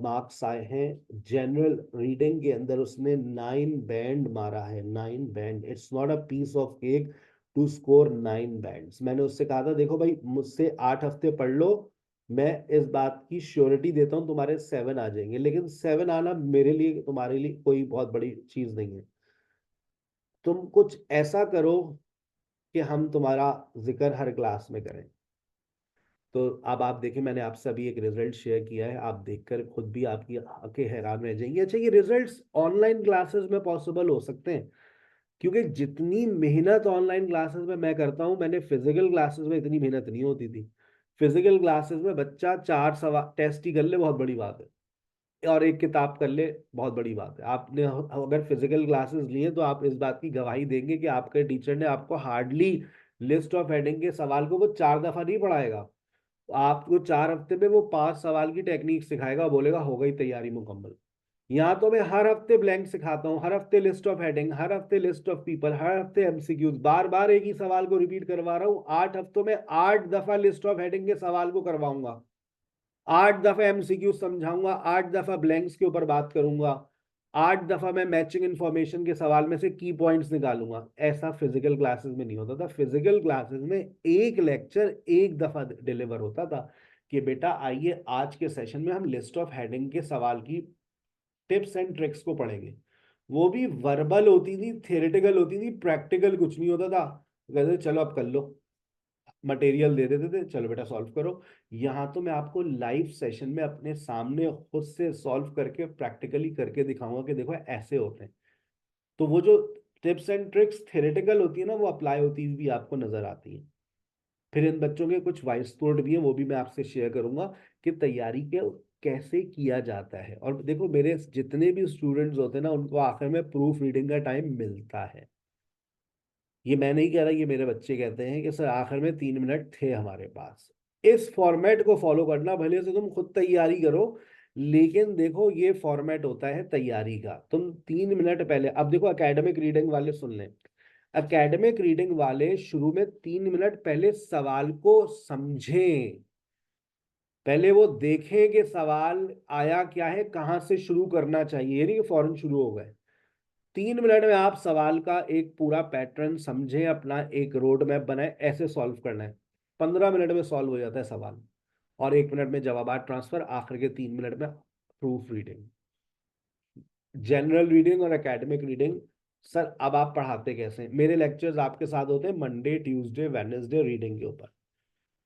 मार्क्स आए हैं जनरल रीडिंग के अंदर, उसने 9 बैंड मारा है, 9 band. It's not a piece of cake to score 9 bands. मैंने उससे कहा था देखो भाई, मुझसे 8 हफ्ते पढ़ लो, मैं इस बात की श्योरिटी देता हूँ तुम्हारे 7 आ जाएंगे, लेकिन 7 आना मेरे लिए तुम्हारे लिए कोई बहुत बड़ी चीज नहीं है। तुम कुछ ऐसा करो कि हम तुम्हारा जिक्र हर क्लास में करें। तो अब आप देखिए, मैंने आपसे अभी एक रिजल्ट शेयर किया है, आप देखकर खुद भी आपकी आंखें हैरान रह जाएंगी। अच्छा, ये रिजल्ट्स ऑनलाइन क्लासेस में पॉसिबल हो सकते हैं, क्योंकि जितनी मेहनत ऑनलाइन क्लासेस में मैं करता हूँ, मैंने फिजिकल क्लासेस में इतनी मेहनत नहीं होती थी। फिजिकल क्लासेस में बच्चा 4 सवाल टेस्ट ही कर ले बहुत बड़ी बात है, और एक किताब कर ले बहुत बड़ी बात है। आपने अगर फिजिकल क्लासेस लिए तो आप इस बात की गवाही देंगे कि आपके टीचर ने आपको हार्डली लिस्ट ऑफ हेडिंग के सवाल को वो 4 दफा नहीं पढ़ाएगा, आपको 4 हफ्ते में वो 5 सवाल की टेक्निक सिखाएगा, बोलेगा हो गई तैयारी मुकम्मल। यहाँ तो मैं हर हफ्ते ब्लैंक सिखाता हूँ, हर हफ्ते लिस्ट ऑफ हेडिंग, हर हफ्ते लिस्ट ऑफ पीपल, हर हफ्ते एमसीक्यूज, बार बार एक ही सवाल को रिपीट करवा रहा हूँ। 8 हफ्तों में 8 दफा लिस्ट ऑफ हेडिंग के सवाल को करवाऊंगा, 8 दफा एमसीक्यू समझाऊंगा, 8 दफा ब्लैंक्स के ऊपर बात करूंगा, 8 दफा मैं मैचिंग इंफॉर्मेशन के सवाल में से की पॉइंट्स निकालूंगा। ऐसा फिजिकल क्लासेस में नहीं होता था। फिजिकल क्लासेस में एक लेक्चर एक दफा डिलीवर होता था कि बेटा आइए आज के सेशन में हम लिस्ट ऑफ हेडिंग के सवाल की टिप्स एंड ट्रिक्स को पढ़ेंगे। वो भी वर्बल होती थी, थेरेटिकल होती थी, प्रैक्टिकल कुछ नहीं होता था। कहते थे, चलो अब कर लो, मटेरियल दे देते थे, चलो बेटा सॉल्व करो। यहाँ तो मैं आपको लाइव सेशन में अपने सामने खुद से सॉल्व करके प्रैक्टिकली करके दिखाऊंगा कि देखो ऐसे होते हैं। तो वो जो टिप्स एंड ट्रिक्स थेरेटिकल होती है ना, वो अप्लाई होती हुई भी आपको नजर आती है। फिर इन बच्चों के कुछ वॉइस नोट भी है, वो भी मैं आपसे शेयर करूंगा कि तैयारी के कैसे किया जाता है। और देखो, मेरे जितने भी स्टूडेंट्स होते हैं ना, उनको आखिर में प्रूफ रीडिंग का टाइम मिलता है। ये मैं नहीं कह रहा, ये मेरे बच्चे कहते हैं कि सर आखिर में 3 मिनट थे हमारे पास। इस फॉर्मेट को फॉलो करना, भले से तुम खुद तैयारी करो, लेकिन देखो ये फॉर्मेट होता है तैयारी का। तुम 3 मिनट पहले, अब देखो एकेडमिक रीडिंग वाले सुन लें। एकेडमिक रीडिंग वाले शुरू में 3 मिनट पहले सवाल को समझें, पहले वो देखें कि सवाल आया क्या है, कहाँ से शुरू करना चाहिए, ये नहीं कि फौरन शुरू हो गए। 3 मिनट में आप सवाल का एक पूरा पैटर्न समझें, अपना एक रोड मैप बनाए, ऐसे सॉल्व करना है। 15 मिनट में सॉल्व हो जाता है सवाल, और 1 मिनट में जवाब ट्रांसफर, आखिर के 3 मिनट में प्रूफ रीडिंग। जनरल रीडिंग और एकेडमिक रीडिंग, सर अब आप पढ़ाते कैसे हैं? मेरे लेक्चर्स आपके साथ होते हैं मंडे ट्यूसडे वेडनेसडे रीडिंग के ऊपर।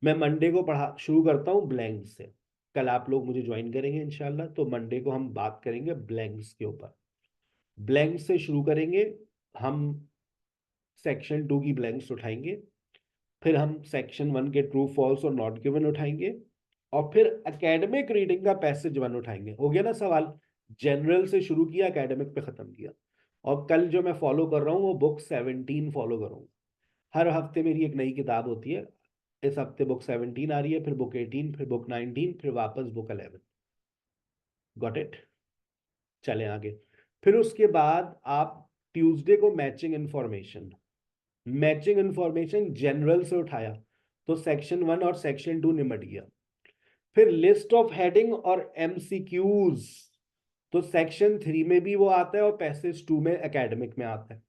मैं मंडे को पढ़ा शुरू करता हूँ ब्लैंक से। कल आप लोग मुझे ज्वाइन करेंगे इंशाल्लाह, तो मंडे को हम बात करेंगे ब्लैंक्स के ऊपर। ब्लैंक से शुरू करेंगे हम, सेक्शन 2 की ब्लैंक्स उठाएंगे, फिर हम सेक्शन 1 के ट्रू फॉल्स और नॉट गिवन उठाएंगे, और फिर एकेडमिक रीडिंग का पैसेज 1 उठाएंगे। हो गया ना सवाल? जनरल से शुरू किया, एकेडमिक पे खत्म किया। और कल जो मैं फॉलो कर रहा हूँ वो बुक 17 फॉलो करूँगा। हर हफ्ते मेरी एक नई किताब होती है। इस हफ्ते बुक 17 आ रही है, फिर बुक 18, फिर बुक 19, फिर वापस बुक 11। Got it? चलें आगे। फिर उसके बाद आप ट्यूसडे को मैचिंग इंफॉर्मेशन जनरल से उठाया, तो सेक्शन 1 और सेक्शन 2 निमट गया। फिर लिस्ट ऑफ हेडिंग और एमसीक्यूज, तो सेक्शन 3 में भी वो आता है और पैसेज 2 में एकेडमिक में आता है।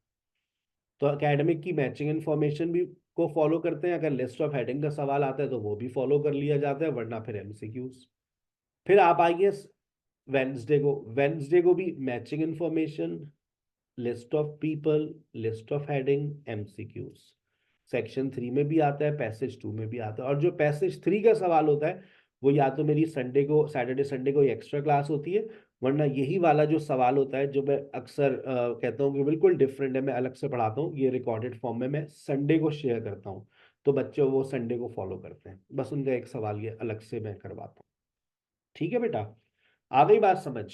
तो एकेडमिक की मैचिंग इंफॉर्मेशन भी को फॉलो करते हैं, अगर लिस्ट ऑफ हेडिंग का सवाल आता है तो वो भी फॉलो कर लिया जाता है, वरना फिर एमसीक्यूज। फिर आप आइए वेंसडे को भी matching information, list of people, list of heading, MCQs. Section 3 में भी आता है, पैसेज 2 में भी आता है। और जो पैसेज 3 का सवाल होता है वो या तो मेरी संडे को, सैटरडे संडे को एक्स्ट्रा क्लास होती है, वरना यही वाला जो सवाल होता है जो मैं अक्सर कहता हूँ कि बिल्कुल डिफरेंट है, मैं अलग से पढ़ाता हूँ, ये रिकॉर्डेड फॉर्म में मैं संडे को शेयर करता हूँ, तो बच्चे वो संडे को फॉलो करते हैं। बस उनका एक सवाल ये अलग से मैं करवाता हूँ। ठीक है बेटा, आ गई बात समझ?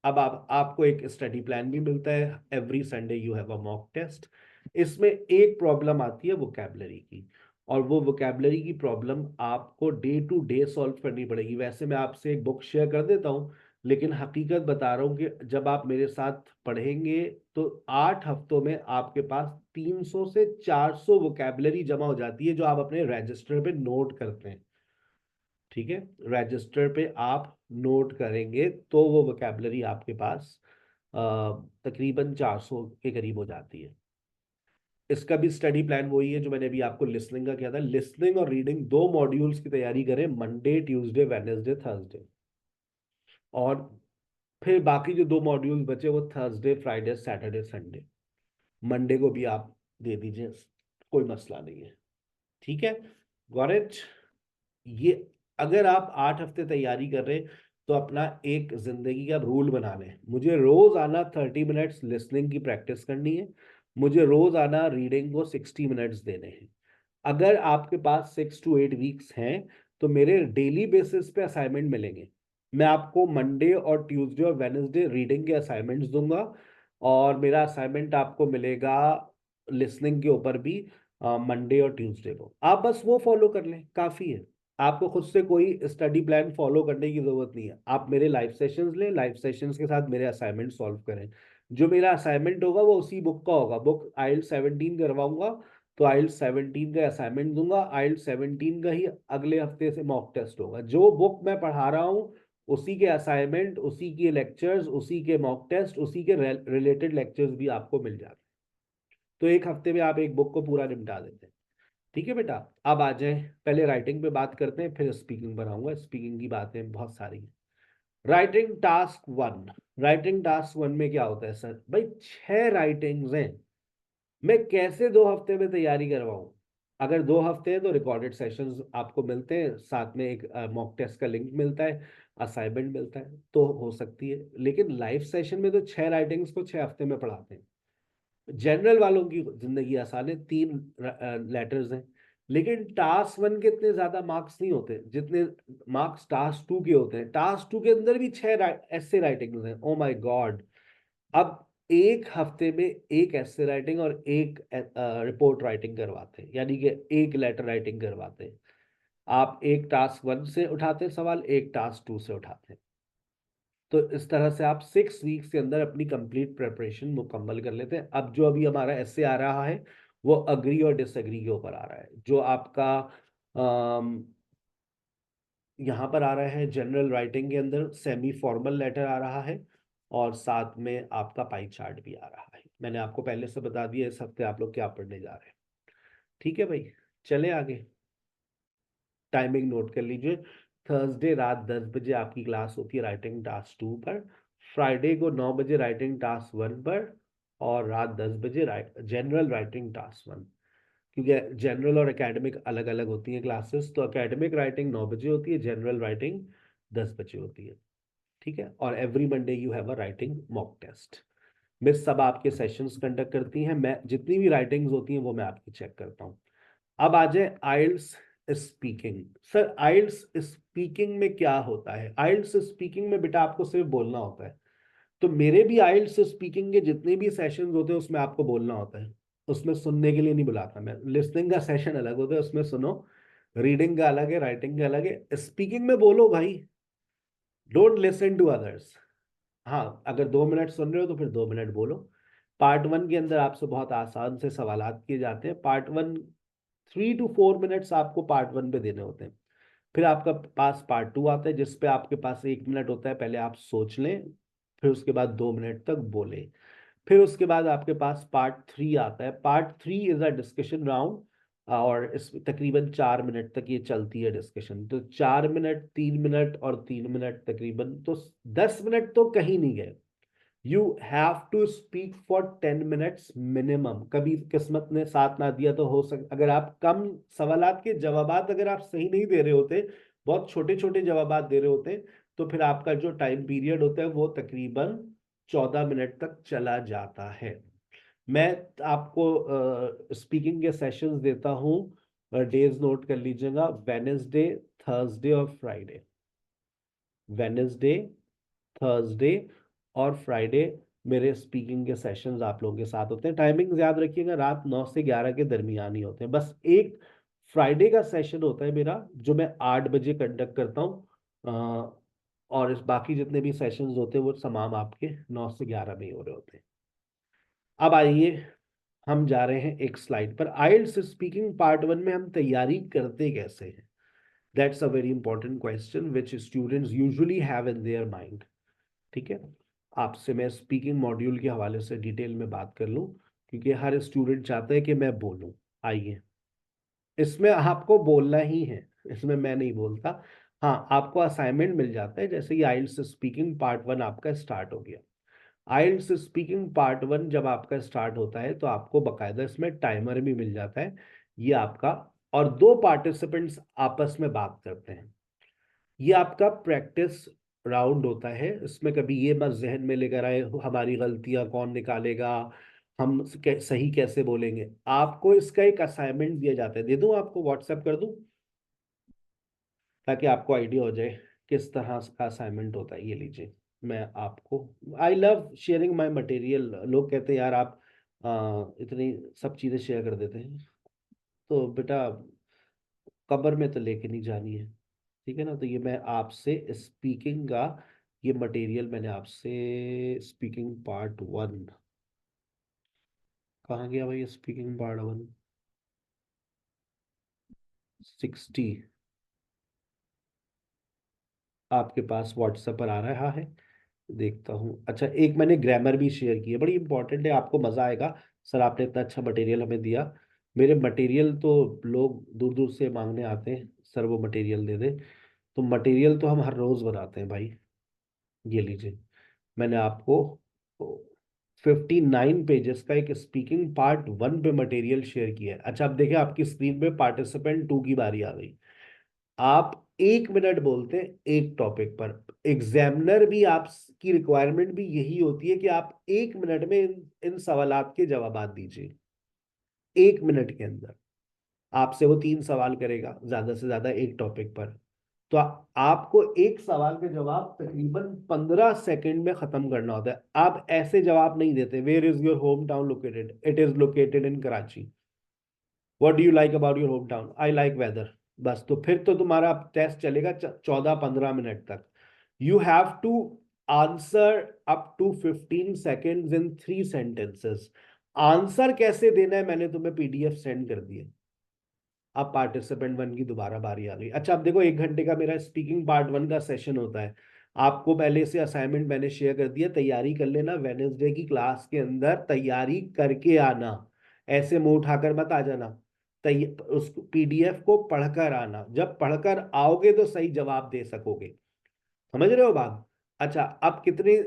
अब आप आपको एक स्टडी प्लान भी मिलता है, every Sunday you have a mock test. इसमें एक प्रॉब्लम आती है वोकैबुलरी की, और वो वोकैबुलरी की प्रॉब्लम आपको डे टू डे सॉल्व करनी पड़ेगी। वैसे मैं आपसे एक बुक शेयर कर देता हूँ, लेकिन हकीकत बता रहा हूँ कि जब आप मेरे साथ पढ़ेंगे तो 8 हफ्तों में आपके पास 300 से 400 वोकैबुलरी जमा हो जाती है, जो आप अपने रजिस्टर पे नोट करते हैं। ठीक है, रजिस्टर पे आप नोट करेंगे तो वो वोकैबुलरी आपके पास तकरीबन 400 के करीब हो जाती है। इसका भी स्टडी प्लान वही है जो मैंने अभी आपको लिसनिंग का किया था। लिसनिंग और रीडिंग दो मॉड्यूल्स की तैयारी करें, मंडे ट्यूसडे वेडनेसडे थर्सडे, और फिर बाकी जो दो मॉड्यूल्स बचे वो Thursday Friday Saturday Sunday. Monday को भी आप दे दीजिए, कोई मसला नहीं है। ठीक है, गॉट इट? ये अगर आप 8 हफ्ते तैयारी कर रहे हैं तो अपना एक जिंदगी का रूल बना लें, मुझे रोज आना 30 मिनट्स लिसनिंग की प्रैक्टिस करनी है, मुझे रोज आना रीडिंग को 60 मिनट्स देने हैं। अगर आपके पास 6 to 8 वीक्स हैं तो मेरे डेली बेसिस पे असाइनमेंट मिलेंगे। मैं आपको मंडे और ट्यूसडे और वेनेसडे रीडिंग के असाइनमेंट्स दूंगा, और मेरा असाइनमेंट आपको मिलेगा लिसनिंग के ऊपर भी मंडे और ट्यूसडे को। आप बस वो फॉलो कर लें, काफ़ी है। आपको खुद से कोई स्टडी प्लान फॉलो करने की ज़रूरत नहीं है। आप मेरे लाइव सेशंस लें, लाइव सेशंस के साथ मेरे असाइनमेंट सॉल्व करें। जो मेरा असाइनमेंट होगा वो उसी बुक का होगा। बुक IELTS 17 करवाऊंगा तो IELTS 17 का असाइनमेंट दूंगा, IELTS 17 का ही अगले हफ्ते से मॉक टेस्ट होगा। जो बुक मैं पढ़ा रहा हूँ उसी के असाइनमेंट, उसी के लेक्चर्स, उसी के मॉक टेस्ट, उसी के रिलेटेड लेक्चर्स भी आपको मिल जाते हैं। तो एक हफ्ते में आप एक बुक को पूरा निपटा देते हैं। ठीक है बेटा, अब आ जाए, पहले राइटिंग पे बात करते हैं, फिर स्पीकिंग पर आऊंगा। स्पीकिंग की बातें बहुत सारी हैं। Writing task 1। राइटिंग टास्क 1 में क्या होता है सर? भाई 6 राइटिंग्स हैं, मैं कैसे 2 हफ्ते में तैयारी करवाऊं? अगर 2 हफ्ते हैं तो रिकॉर्डेड सेशंस आपको मिलते हैं, साथ में एक मॉक टेस्ट का लिंक मिलता है, असाइनमेंट मिलता है, तो हो सकती है। लेकिन लाइव सेशन में तो 6 राइटिंग्स को 6 हफ्ते में पढ़ाते हैं। जनरल वालों की जिंदगी आसान है, 3 लेटर्स हैं। लेकिन टास्क 1 के इतने ज्यादा मार्क्स नहीं होते जितने मार्क्स टास्क 2 के होते हैं। टास्क 2 के अंदर भी 6 ऐसे राइटिंग्स हैं, ओ माय गॉड। अब एक हफ्ते में एक ऐसे राइटिंग और एक रिपोर्ट राइटिंग करवाते हैं, यानी कि एक लेटर राइटिंग करवाते हैं। आप एक टास्क 1 से उठाते हैं सवाल, एक टास्क 2 से उठाते हैं। तो इस तरह से आप 6 वीक्स के अंदर अपनी कंप्लीट प्रिपरेशन मुकम्मल कर लेते हैं। अब जो अभी हमारा ऐसे आ रहा है वो अग्री और डिसएग्री के ऊपर आ रहा है। जो आपका यहाँ पर आ रहा है जनरल राइटिंग के अंदर सेमी फॉर्मल लेटर आ रहा है, और साथ में आपका पाई चार्ट भी आ रहा है। मैंने आपको पहले से बता दिया इस हफ्ते आप लोग क्या पढ़ने जा रहे हैं। ठीक है भाई, चले आगे। टाइमिंग नोट कर लीजिए। थर्सडे रात 10 बजे आपकी क्लास होती है राइटिंग टास्क 2 पर, फ्राइडे को 9 बजे राइटिंग टास्क 1 पर, और रात 10 बजे जनरल राइटिंग टास्क 1। क्योंकि जनरल और एकेडमिक अलग अलग होती हैं क्लासेस, तो एकेडमिक राइटिंग 9 बजे होती है, जनरल राइटिंग 10 बजे होती है। ठीक है, और every Monday you have a writing mock test. Miss सब आपके सेशंस कंडक्ट करती हैं, मैं जितनी भी राइटिंग्स होती हैं वो मैं आपकी चेक करता हूँ। अब आ जाए आइल्स स्पीकिंग। सर आइल्स स्पीकिंग में क्या होता है? आइल्स स्पीकिंग में बेटा आपको सिर्फ बोलना होता है। तो मेरे भी आइल्स स्पीकिंग के जितने भी सेशंस होते हैं उसमें आपको बोलना होता है, उसमें सुनने के लिए नहीं बुलाता मैं। लिसनिंग का सेशन अलग होता है, उसमें सुनो। रीडिंग का अलग है, राइटिंग का अलग है, स्पीकिंग में बोलो भाई। Don't listen to others. हाँ, अगर 2 मिनट सुन रहे हो तो फिर 2 मिनट बोलो। पार्ट 1 के अंदर आपसे बहुत आसान से सवालात किए जाते हैं। पार्ट 1 3 to 4 मिनट्स आपको पार्ट 1 पे देने होते हैं। फिर आपका पास पार्ट 2 आता है जिस पे आपके पास 1 मिनट होता है, पहले आप सोच लें, फिर उसके बाद 2 मिनट तक बोले। फिर उसके बाद आपके पास पार्ट 3 आता है। Part 3 is a discussion round, और इस तकरीबन 4 मिनट तक ये चलती है डिस्कशन। तो 4 मिनट, 3 मिनट और 3 मिनट, तकरीबन तो 10 मिनट तो कहीं नहीं गए। You have to speak for 10 minutes minimum. कभी किस्मत ने साथ ना दिया तो हो अगर आप कम सवालात के जवाबात अगर आप सही नहीं दे रहे होते, बहुत छोटे छोटे जवाबात दे रहे होते, तो फिर आपका जो टाइम पीरियड होता है वो तकरीबन 14 मिनट तक चला जाता है। मैं आपको स्पीकिंग के सेशंस देता हूँ, डेज नोट कर लीजिएगा, वेनेसडे, थर्सडे और फ्राइडे। वेनेसडे, थर्सडे और फ्राइडे मेरे स्पीकिंग के सेशंस आप लोगों के साथ होते हैं। टाइमिंग याद रखिएगा, रात 9 से 11 के दरमियान ही होते हैं। बस एक फ्राइडे का सेशन होता है मेरा जो मैं 8 बजे कंडक्ट करता हूँ। और इस बाकी जितने भी सेशंस होते हैं वो तमाम आपके 9 से 11 में ही हो रहे होते हैं। अब आइए हम जा रहे हैं एक स्लाइड पर। आइल्स स्पीकिंग पार्ट 1 में हम तैयारी करते कैसे हैं? That's a very important question which students usually have in their mind. ठीक है, आपसे मैं स्पीकिंग मॉड्यूल के हवाले से डिटेल में बात कर लूं, क्योंकि हर स्टूडेंट चाहता है कि मैं बोलूं। आइए, इसमें आपको बोलना ही है, इसमें मैं नहीं बोलता। हाँ, आपको असाइनमेंट मिल जाता है, जैसे कि आइल्स स्पीकिंग पार्ट 1 आपका स्टार्ट हो गया। आइल्स स्पीकिंग पार्ट 1 जब आपका स्टार्ट होता है तो आपको बकायदा इसमें टाइमर भी मिल जाता है, ये आपका। और दो पार्टिसिपेंट्स आपस में बात करते हैं, ये आपका प्रैक्टिस राउंड होता है। इसमें कभी ये मत जहन में लेकर आए हमारी गलतियां कौन निकालेगा, हम सही कैसे बोलेंगे। आपको इसका एक असाइनमेंट दिया जाता है, दे दूं आपको, व्हाट्सएप कर दूं ताकि आपको आइडिया हो जाए किस तरह का असाइनमेंट होता है। ये लीजिए, मैं आपको, I love sharing my material. लोग कहते हैं यार आप इतनी सब चीज़ें शेयर कर देते हैं, तो बेटा कब्र में तो लेके नहीं जानी है, ठीक है ना। तो ये मैं आपसे स्पीकिंग का ये मटेरियल मैंने आपसे, स्पीकिंग पार्ट 1 कहाँ गया भाई? स्पीकिंग पार्ट 1 60 आपके पास व्हाट्सएप पर आ रहा है, देखता हूँ। अच्छा, एक मैंने ग्रामर भी शेयर की है, बड़ी इंपॉर्टेंट है, आपको मज़ा आएगा। सर आपने इतना अच्छा मटेरियल हमें दिया। मेरे मटेरियल तो लोग दूर दूर से मांगने आते हैं, सर वो मटेरियल दे दे। तो मटेरियल तो हम हर रोज़ बनाते हैं भाई। ये लीजिए, मैंने आपको 59 पेजेस का एक स्पीकिंग पार्ट 1 पे मटेरियल शेयर किया है। अच्छा, अब देखिए आपकी स्क्रीन पे पार्टिसिपेंट 2 की बारी आ गई। आप 1 मिनट बोलते हैं एक टॉपिक पर। एग्जामिनर भी आपकी रिक्वायरमेंट भी यही होती है कि आप 1 मिनट में इन सवालात के जवाब दीजिए। 1 मिनट के अंदर आपसे वो 3 सवाल करेगा ज्यादा से ज्यादा एक टॉपिक पर। तो आपको एक सवाल के जवाब तकरीबन 15 सेकंड में खत्म करना होता है। आप ऐसे जवाब नहीं देते, where is your home town located? It is located in Karachi. What do you like about your home town? I like weather. बस, तो फिर तो तुम्हारा टेस्ट चलेगा 14-15 मिनट तक। You have to answer up to 15 seconds in 3 sentences. Answer कैसे देना है मैंने तुम्हें पीडीएफ सेंड कर दिया। अब पार्टिसिपेंट 1 की दोबारा बारी आ गई। अच्छा, अब देखो 1 घंटे का मेरा स्पीकिंग पार्ट 1 का सेशन होता है। आपको पहले से असाइनमेंट मैंने शेयर कर दिया, तैयारी कर लेना। वेनेसडे की क्लास के अंदर तैयारी करके आना, ऐसे मुंह उठाकर मत आ जाना। उस पीडीएफ को पढ़कर आना, जब पढ़कर आओगे तो सही जवाब दे सकोगे। समझ रहे हो बात? अच्छा, अब कितने,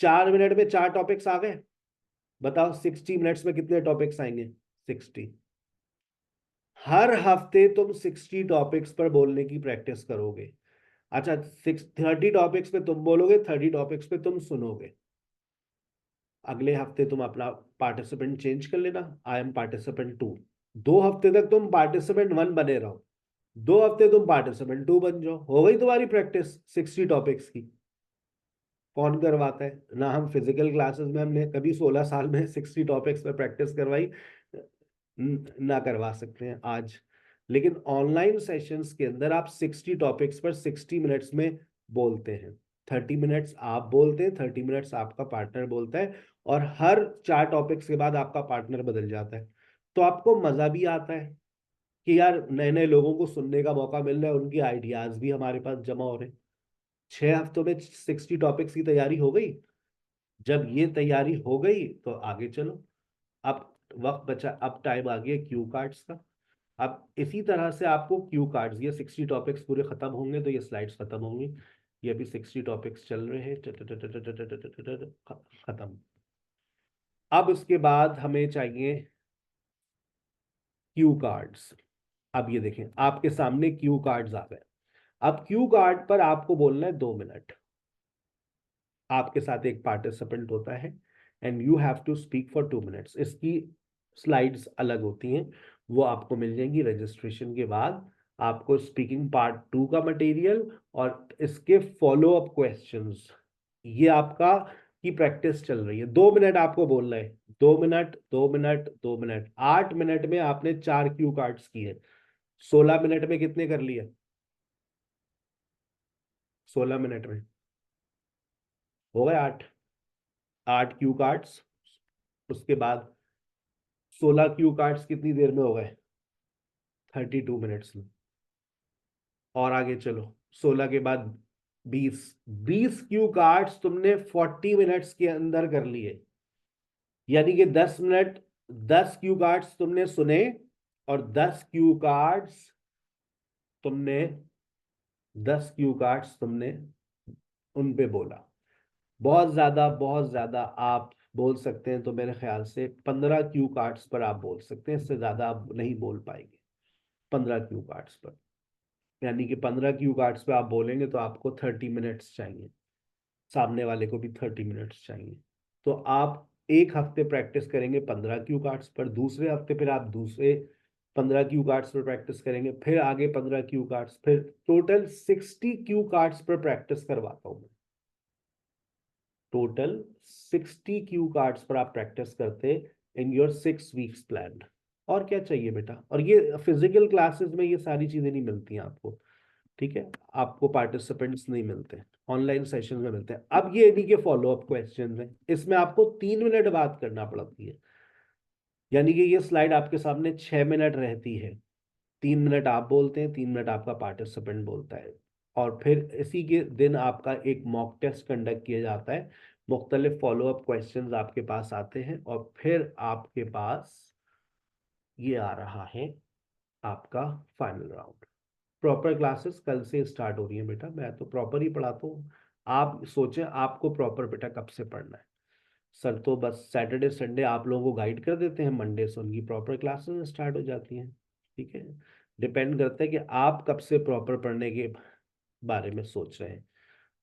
4 मिनट में 4 टॉपिक्स आ गए। बताओ 60 मिनट्स में कितने टॉपिक्स आएंगे? 60। हर हफ्ते तुम 60 टॉपिक्स पर बोलने की प्रैक्टिस करोगे। अच्छा, 30 टॉपिक्स पे तुम बोलोगे, 30 टॉपिक्स पे तुम सुनोगे। अगले हफ्ते तुम अपना पार्टिसिपेंट चेंज कर लेना, आई एम पार्टिसिपेंट 2। 2 हफ्ते तक तुम पार्टिसिपेंट 1 बने रहो, 2 हफ्ते तुम पार्टिसिपेंट 2 बन जाओ। हो गई तुम्हारी प्रैक्टिस 60 टॉपिक्स की। कौन करवाता है ना? हम फिजिकल क्लासेस में हमने कभी 16 साल में 60 टॉपिक्स पे प्रैक्टिस करवाई, ना करवा सकते हैं आज। लेकिन ऑनलाइन सेशंस के अंदर आप 60 टॉपिक्स पर 60 मिनट्स में बोलते हैं। 30 मिनट्स आप बोलते हैं, 30 मिनट्स आपका पार्टनर बोलता है, और हर 4 टॉपिक्स के बाद आपका पार्टनर बदल जाता है। तो आपको मजा भी आता है कि यार नए नए लोगों को सुनने का मौका मिल रहा है, उनकी आइडियाज भी हमारे पास जमा हो रहे हैं। 6 हफ्तों में 60 टॉपिक्स की तैयारी हो गई। जब ये तैयारी हो गई तो आगे चलो। अब वक्त बचा, अब टाइम आ गया क्यू कार्ड्स का। अब इसी तरह से आपको क्यू कार्ड्स, ये 60 टॉपिक्स पूरे खत्म होंगे तो ये स्लाइड्स खत्म होंगी। ये अभी 60 टॉपिक्स चल रहे हैं, खत्म। अब उसके बाद हमें चाहिए क्यू कार्ड्स। अब ये देखें आपके सामने क्यू कार्ड्स आ गए। अब क्यू कार्ड पर आपको बोलना है 2 मिनट। आपके साथ एक पार्टिसिपेंट होता है and you have to speak for 2 minutes. इसकी स्लाइड्स अलग होती हैं, वो आपको मिल जाएंगी रजिस्ट्रेशन के बाद। आपको स्पीकिंग पार्ट 2 का मटेरियल और इसके फॉलो अप क्वेश्चंस, ये आपका की प्रैक्टिस चल रही है। 2 मिनट आपको बोलना है, 2 मिनट, 2 मिनट, 2 मिनट। 8 मिनट में आपने 4 क्यू कार्ड्स किए, 16 मिनट में कितने कर लिए? 16 मिनट में हो गए 8। 8 क्यू कार्ड्स। उसके बाद 16 क्यू कार्ड्स कितनी देर में हो गए? 32 मिनट्स में। और आगे चलो, 16 के बाद 20। 20 क्यू कार्ड्स तुमने 40 मिनट्स के अंदर कर लिए। यानी कि 10 मिनट, 10 क्यू कार्ड्स तुमने सुने और तुमने 10 क्यू कार्ड्स तुमने उन पे बोला। बहुत ज्यादा आप बोल सकते हैं तो मेरे ख्याल से 15 क्यू कार्ड्स पर आप बोल सकते हैं, इससे ज्यादा आप नहीं बोल पाएंगे 15 क्यू कार्ड्स पर। यानी कि 15 क्यू कार्ड्स पे आप बोलेंगे तो आपको 30 मिनट्स चाहिए, सामने वाले को भी 30 मिनट्स चाहिए। तो आप एक हफ्ते प्रैक्टिस करेंगे 15 क्यू कार्ड्स पर, दूसरे हफ्ते फिर आप दूसरे 15 क्यू कार्ड्स पर प्रैक्टिस करेंगे, फिर आगे 15 क्यू कार्ड्स, फिर टोटल 60 क्यू कार्ड्स पर प्रैक्टिस करवाता हूँ मैं। टोटल 60 क्यू कार्ड्स पर आप प्रैक्टिस करते इन योर 6 वीक्स प्लान। और क्या चाहिए बेटा? और ये फिजिकल क्लासेस में ये सारी चीजें नहीं मिलती हैं आपको, ठीक है? आपको पार्टिसिपेंट्स नहीं मिलते, ऑनलाइन सेशन में मिलते हैं। अब ये इन्हीं के फॉलो अप क्वेश्चन हैं, इसमें आपको 3 मिनट बात करना पड़ती है। यानी कि ये स्लाइड आपके सामने 6 मिनट रहती है, 3 मिनट आप बोलते हैं, 3 मिनट आपका पार्टिसिपेंट बोलता है। और फिर इसी के दिन आपका एक मॉक टेस्ट कंडक्ट किया जाता है, मुख्तलिफ फॉलो अप क्वेश्चन आपके पास आते हैं और फिर आपके पास ये आ रहा है आपका फाइनल राउंड। प्रॉपर क्लासेस कल से स्टार्ट हो रही है बेटा, मैं तो प्रॉपर ही पढ़ाता हूँ। आप सोचें आपको प्रॉपर बेटा कब से पढ़ना है? सर तो बस सैटरडे संडे आप लोगों को गाइड कर देते हैं, मंडे से उनकी प्रॉपर क्लासेस स्टार्ट हो जाती हैं, ठीक है? डिपेंड करता है कि आप कब से प्रॉपर पढ़ने के बारे में सोच रहे हैं।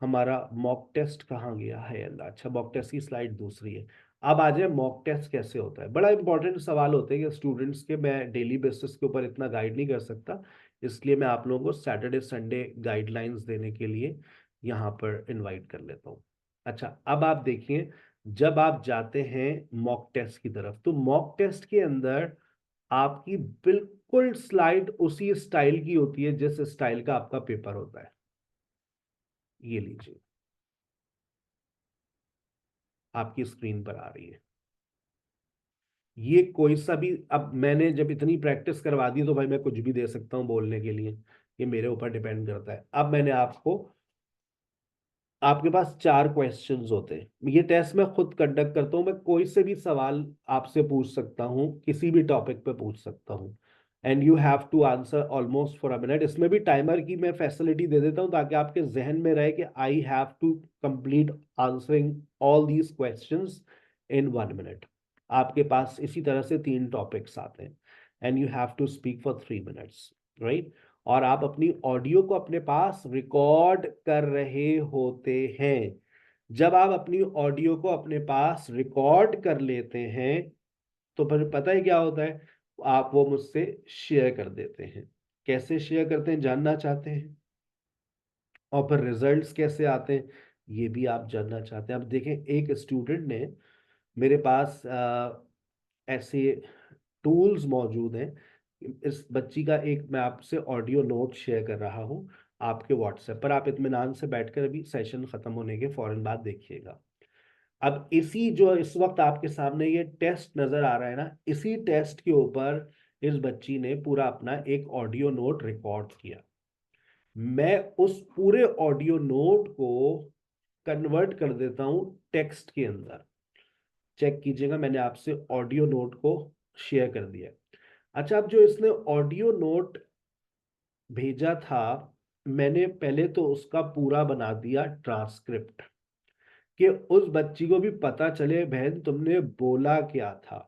हमारा मॉक टेस्ट कहाँ गया है? अल्लाह, अच्छा मॉक टेस्ट की स्लाइड दूसरी है। अब आ जाए मॉक टेस्ट कैसे होता है। बड़ा इंपॉर्टेंट सवाल होते हैं कि स्टूडेंट्स के, मैं डेली बेसिस के ऊपर इतना गाइड नहीं कर सकता, इसलिए मैं आप लोगों को सैटरडे संडे गाइडलाइंस देने के लिए यहाँ पर इनवाइट कर लेता हूँ। अच्छा अब आप देखिए, जब आप जाते हैं मॉक टेस्ट की तरफ तो मॉक टेस्ट के अंदर आपकी बिल्कुल स्लाइड उसी स्टाइल की होती है जिस स्टाइल का आपका पेपर होता है। ये लीजिए, आपकी स्क्रीन पर आ रही है। ये कोई सा भी, अब मैंने जब इतनी प्रैक्टिस करवा दी तो भाई मैं कुछ भी दे सकता हूँ बोलने के लिए, ये मेरे ऊपर डिपेंड करता है। अब मैंने आपको, आपके पास 4 क्वेश्चंस होते हैं। ये टेस्ट मैं खुद कंडक्ट करता हूँ, मैं कोई से भी सवाल आपसे पूछ सकता हूँ, किसी भी टॉपिक पे पूछ सकता हूँ and you have to answer almost for a minute. इसमें भी टाइमर की मैं फैसिलिटी दे देता हूँ ताकि आपके जहन में रहे कि I have to complete answering all these questions in 1 minute. आपके पास इसी तरह से 3 टॉपिक्स आते हैं and you have to speak for 3 minutes, right? और आप अपनी ऑडियो को अपने पास रिकॉर्ड कर रहे होते हैं। जब आप अपनी ऑडियो को अपने पास रिकॉर्ड कर लेते हैं तो फिर पता है क्या होता है? आप वो मुझसे शेयर कर देते हैं। कैसे शेयर करते हैं जानना चाहते हैं? और फिर रिजल्ट्स कैसे आते हैं ये भी आप जानना चाहते हैं? अब देखें, एक स्टूडेंट ने मेरे पास ऐसे टूल्स मौजूद हैं। इस बच्ची का एक मैं आपसे ऑडियो नोट शेयर कर रहा हूँ आपके व्हाट्सएप पर। आप इत्मीनान से बैठकर अभी सेशन खत्म होने के फौरन बाद देखिएगा। अब इसी जो इस वक्त आपके सामने ये टेस्ट नजर आ रहा है ना, इसी टेस्ट के ऊपर इस बच्ची ने पूरा अपना एक ऑडियो नोट रिकॉर्ड किया। मैं उस पूरे ऑडियो नोट को कन्वर्ट कर देता हूं टेक्स्ट के अंदर। चेक कीजिएगा, मैंने आपसे ऑडियो नोट को शेयर कर दिया। अच्छा, अब जो इसने ऑडियो नोट भेजा था मैंने पहले तो उसका पूरा बना दिया ट्रांसक्रिप्ट, कि उस बच्ची को भी पता चले बहन तुमने बोला क्या था।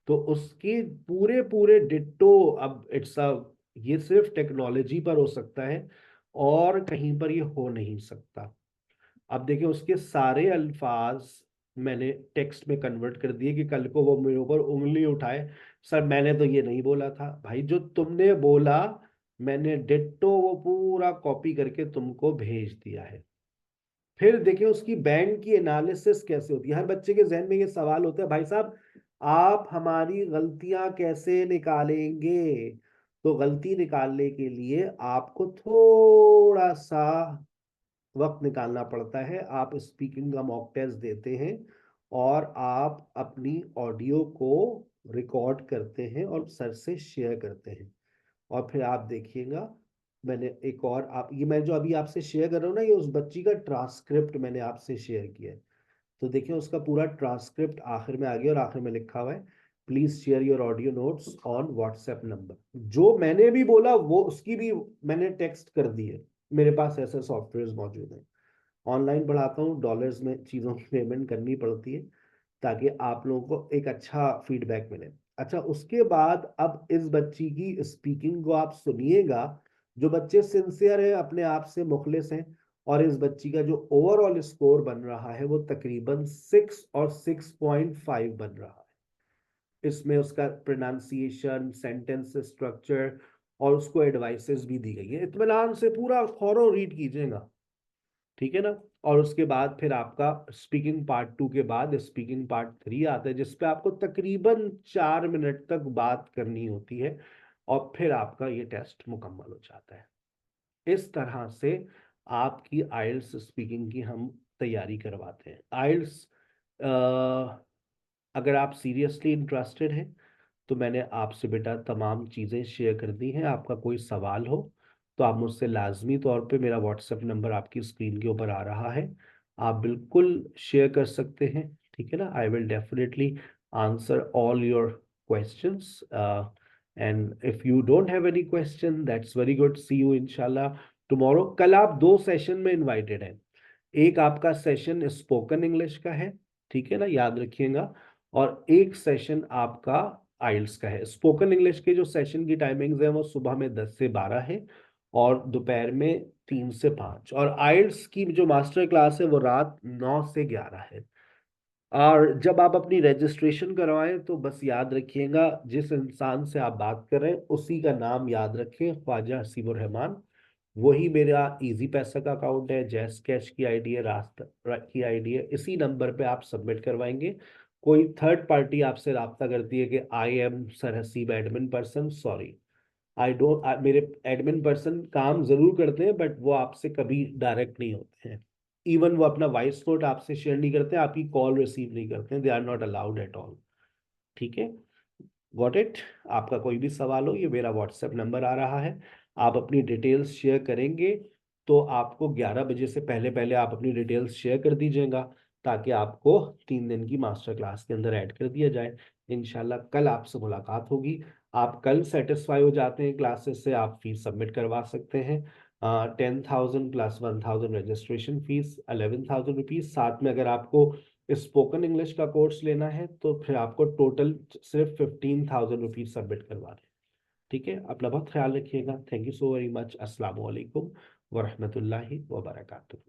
तो उसकी पूरे पूरे डिट्टो, अब इट्स अ, ये सिर्फ टेक्नोलॉजी पर हो सकता है और कहीं पर ये हो नहीं सकता। अब देखिए उसके सारे अल्फाज मैंने टेक्स्ट में कन्वर्ट कर दिए कि कल को वो मेरे ऊपर उंगली उठाए, सर मैंने तो ये नहीं बोला था। भाई जो तुमने बोला मैंने डिट्टो वो पूरा कॉपी करके तुमको भेज दिया है। फिर देखिए उसकी बैंक की एनालिसिस कैसे होती है। हर बच्चे के जहन में ये सवाल होता है, भाई साहब आप हमारी गलतियां कैसे निकालेंगे। तो गलती निकालने के लिए आपको थोड़ा सा वक्त निकालना पड़ता है। आप स्पीकिंग का मॉक टेस्ट देते हैं और आप अपनी ऑडियो को रिकॉर्ड करते हैं और सर से शेयर करते हैं। और फिर आप देखिएगा, मैंने एक और, आप ये मैं जो अभी आपसे शेयर कर रहा हूँ ना, ये उस बच्ची का ट्रांसक्रिप्ट मैंने आपसे शेयर किया है। तो देखिए उसका पूरा ट्रांसक्रिप्ट आखिर में आ गया और आखिर में लिखा हुआ है please share your audio notes on WhatsApp number. जो मैंने भी बोला वो उसकी भी मैंने टेक्स्ट कर दी है। मेरे पास ऐसे सॉफ्टवेयर मौजूद हैं। ऑनलाइन पढ़ाता हूँ, डॉलर्स में चीज़ों की पेमेंट करनी पड़ती है ताकि आप लोगों को एक अच्छा फीडबैक मिले। अच्छा उसके बाद अब इस बच्ची की स्पीकिंग को आप सुनिएगा। जो बच्चे सिंसियर है, अपने आप से मुखलिस हैं, और इस बच्ची का जो ओवरऑल स्कोर बन रहा है वो तकरीबन 6 और 6.5 बन रहा है। इसमें उसका प्रोनाउंसिएशन, सेंटेंस स्ट्रक्चर और उसको एडवाइसेस भी दी गई है। इत्मीनान से पूरा थॉरो रीड कीजिएगा, ठीक है ना। और उसके बाद फिर आपका स्पीकिंग पार्ट 2 के बाद स्पीकिंग पार्ट 3 आता है, जिसपे आपको तकरीबन 4 मिनट तक बात करनी होती है और फिर आपका ये टेस्ट मुकम्मल हो जाता है। इस तरह से आपकी आइल्स स्पीकिंग की हम तैयारी करवाते हैं। आइल्स अगर आप सीरियसली इंटरेस्टेड हैं तो मैंने आपसे बेटा तमाम चीज़ें शेयर कर दी हैं। आपका कोई सवाल हो तो आप मुझसे लाजमी तौर पे, मेरा व्हाट्सएप नंबर आपकी स्क्रीन के ऊपर आ रहा है, आप बिल्कुल शेयर कर सकते हैं, ठीक है ना। I will definitely answer all your questions, and if you don't have any question that's very good. See you इंशाल्लाह टुमारो। कल आप 2 सेशन में इनवाइटेड हैं। एक आपका सेशन स्पोकन इंग्लिश का है, ठीक है ना, याद रखिएगा। और एक सेशन आपका आइल्स का है। स्पोकन इंग्लिश के जो सेशन की टाइमिंग्स है वो सुबह में 10 से 12 है और दोपहर में 3 से 5। और आइल्स की जो मास्टर क्लास है वो रात 9 से 11 है। और जब आप अपनी रजिस्ट्रेशन करवाएं तो बस याद रखिएगा, जिस इंसान से आप बात कर रहे हैं उसी का नाम याद रखें, ख्वाजा हसीबुर रहमान। वही मेरा इजी पैसा का अकाउंट है, जैस कैश की आईडी है, रास्ता की आईडी है। इसी नंबर पे आप सबमिट करवाएंगे। कोई थर्ड पार्टी आपसे राब्ता करती है कि I am sir Haseeb admin person, sorry, I don't, मेरे एडमिन पर्सन काम जरूर करते हैं बट वो आपसे कभी डायरेक्ट नहीं होते हैं। इवन वो अपना वॉइस नोट आपसे शेयर नहीं करते हैं, आपकी कॉल रिसीव नहीं करते हैं। They are not allowed at all, ठीक है। Got it. आपका कोई भी सवाल हो, ये मेरा व्हाट्सएप नंबर आ रहा है। आप अपनी डिटेल्स शेयर करेंगे तो आपको 11 बजे से पहले पहले आप अपनी डिटेल्स शेयर कर दीजिएगा, ताकि आपको 3 दिन की मास्टर क्लास के अंदर ऐड कर दिया जाए। इंशाल्लाह कल आपसे मुलाकात होगी। आप कल सेटिस्फाई हो जाते हैं क्लासेस से, आप फीस सबमिट करवा सकते हैं। 10,000 प्लस 1,000 रजिस्ट्रेशन फीस, 11,000 रुपीज़। साथ में अगर आपको स्पोकन इंग्लिश का कोर्स लेना है तो फिर आपको टोटल सिर्फ 15,000 रुपीज़ सबमिट करवाने हैं, ठीक है। अपना बहुत ख्याल रखिएगा। Thank you so very much. अस्सलाम वालेकुम वरहमतुल्लाहि वबरकातुहू।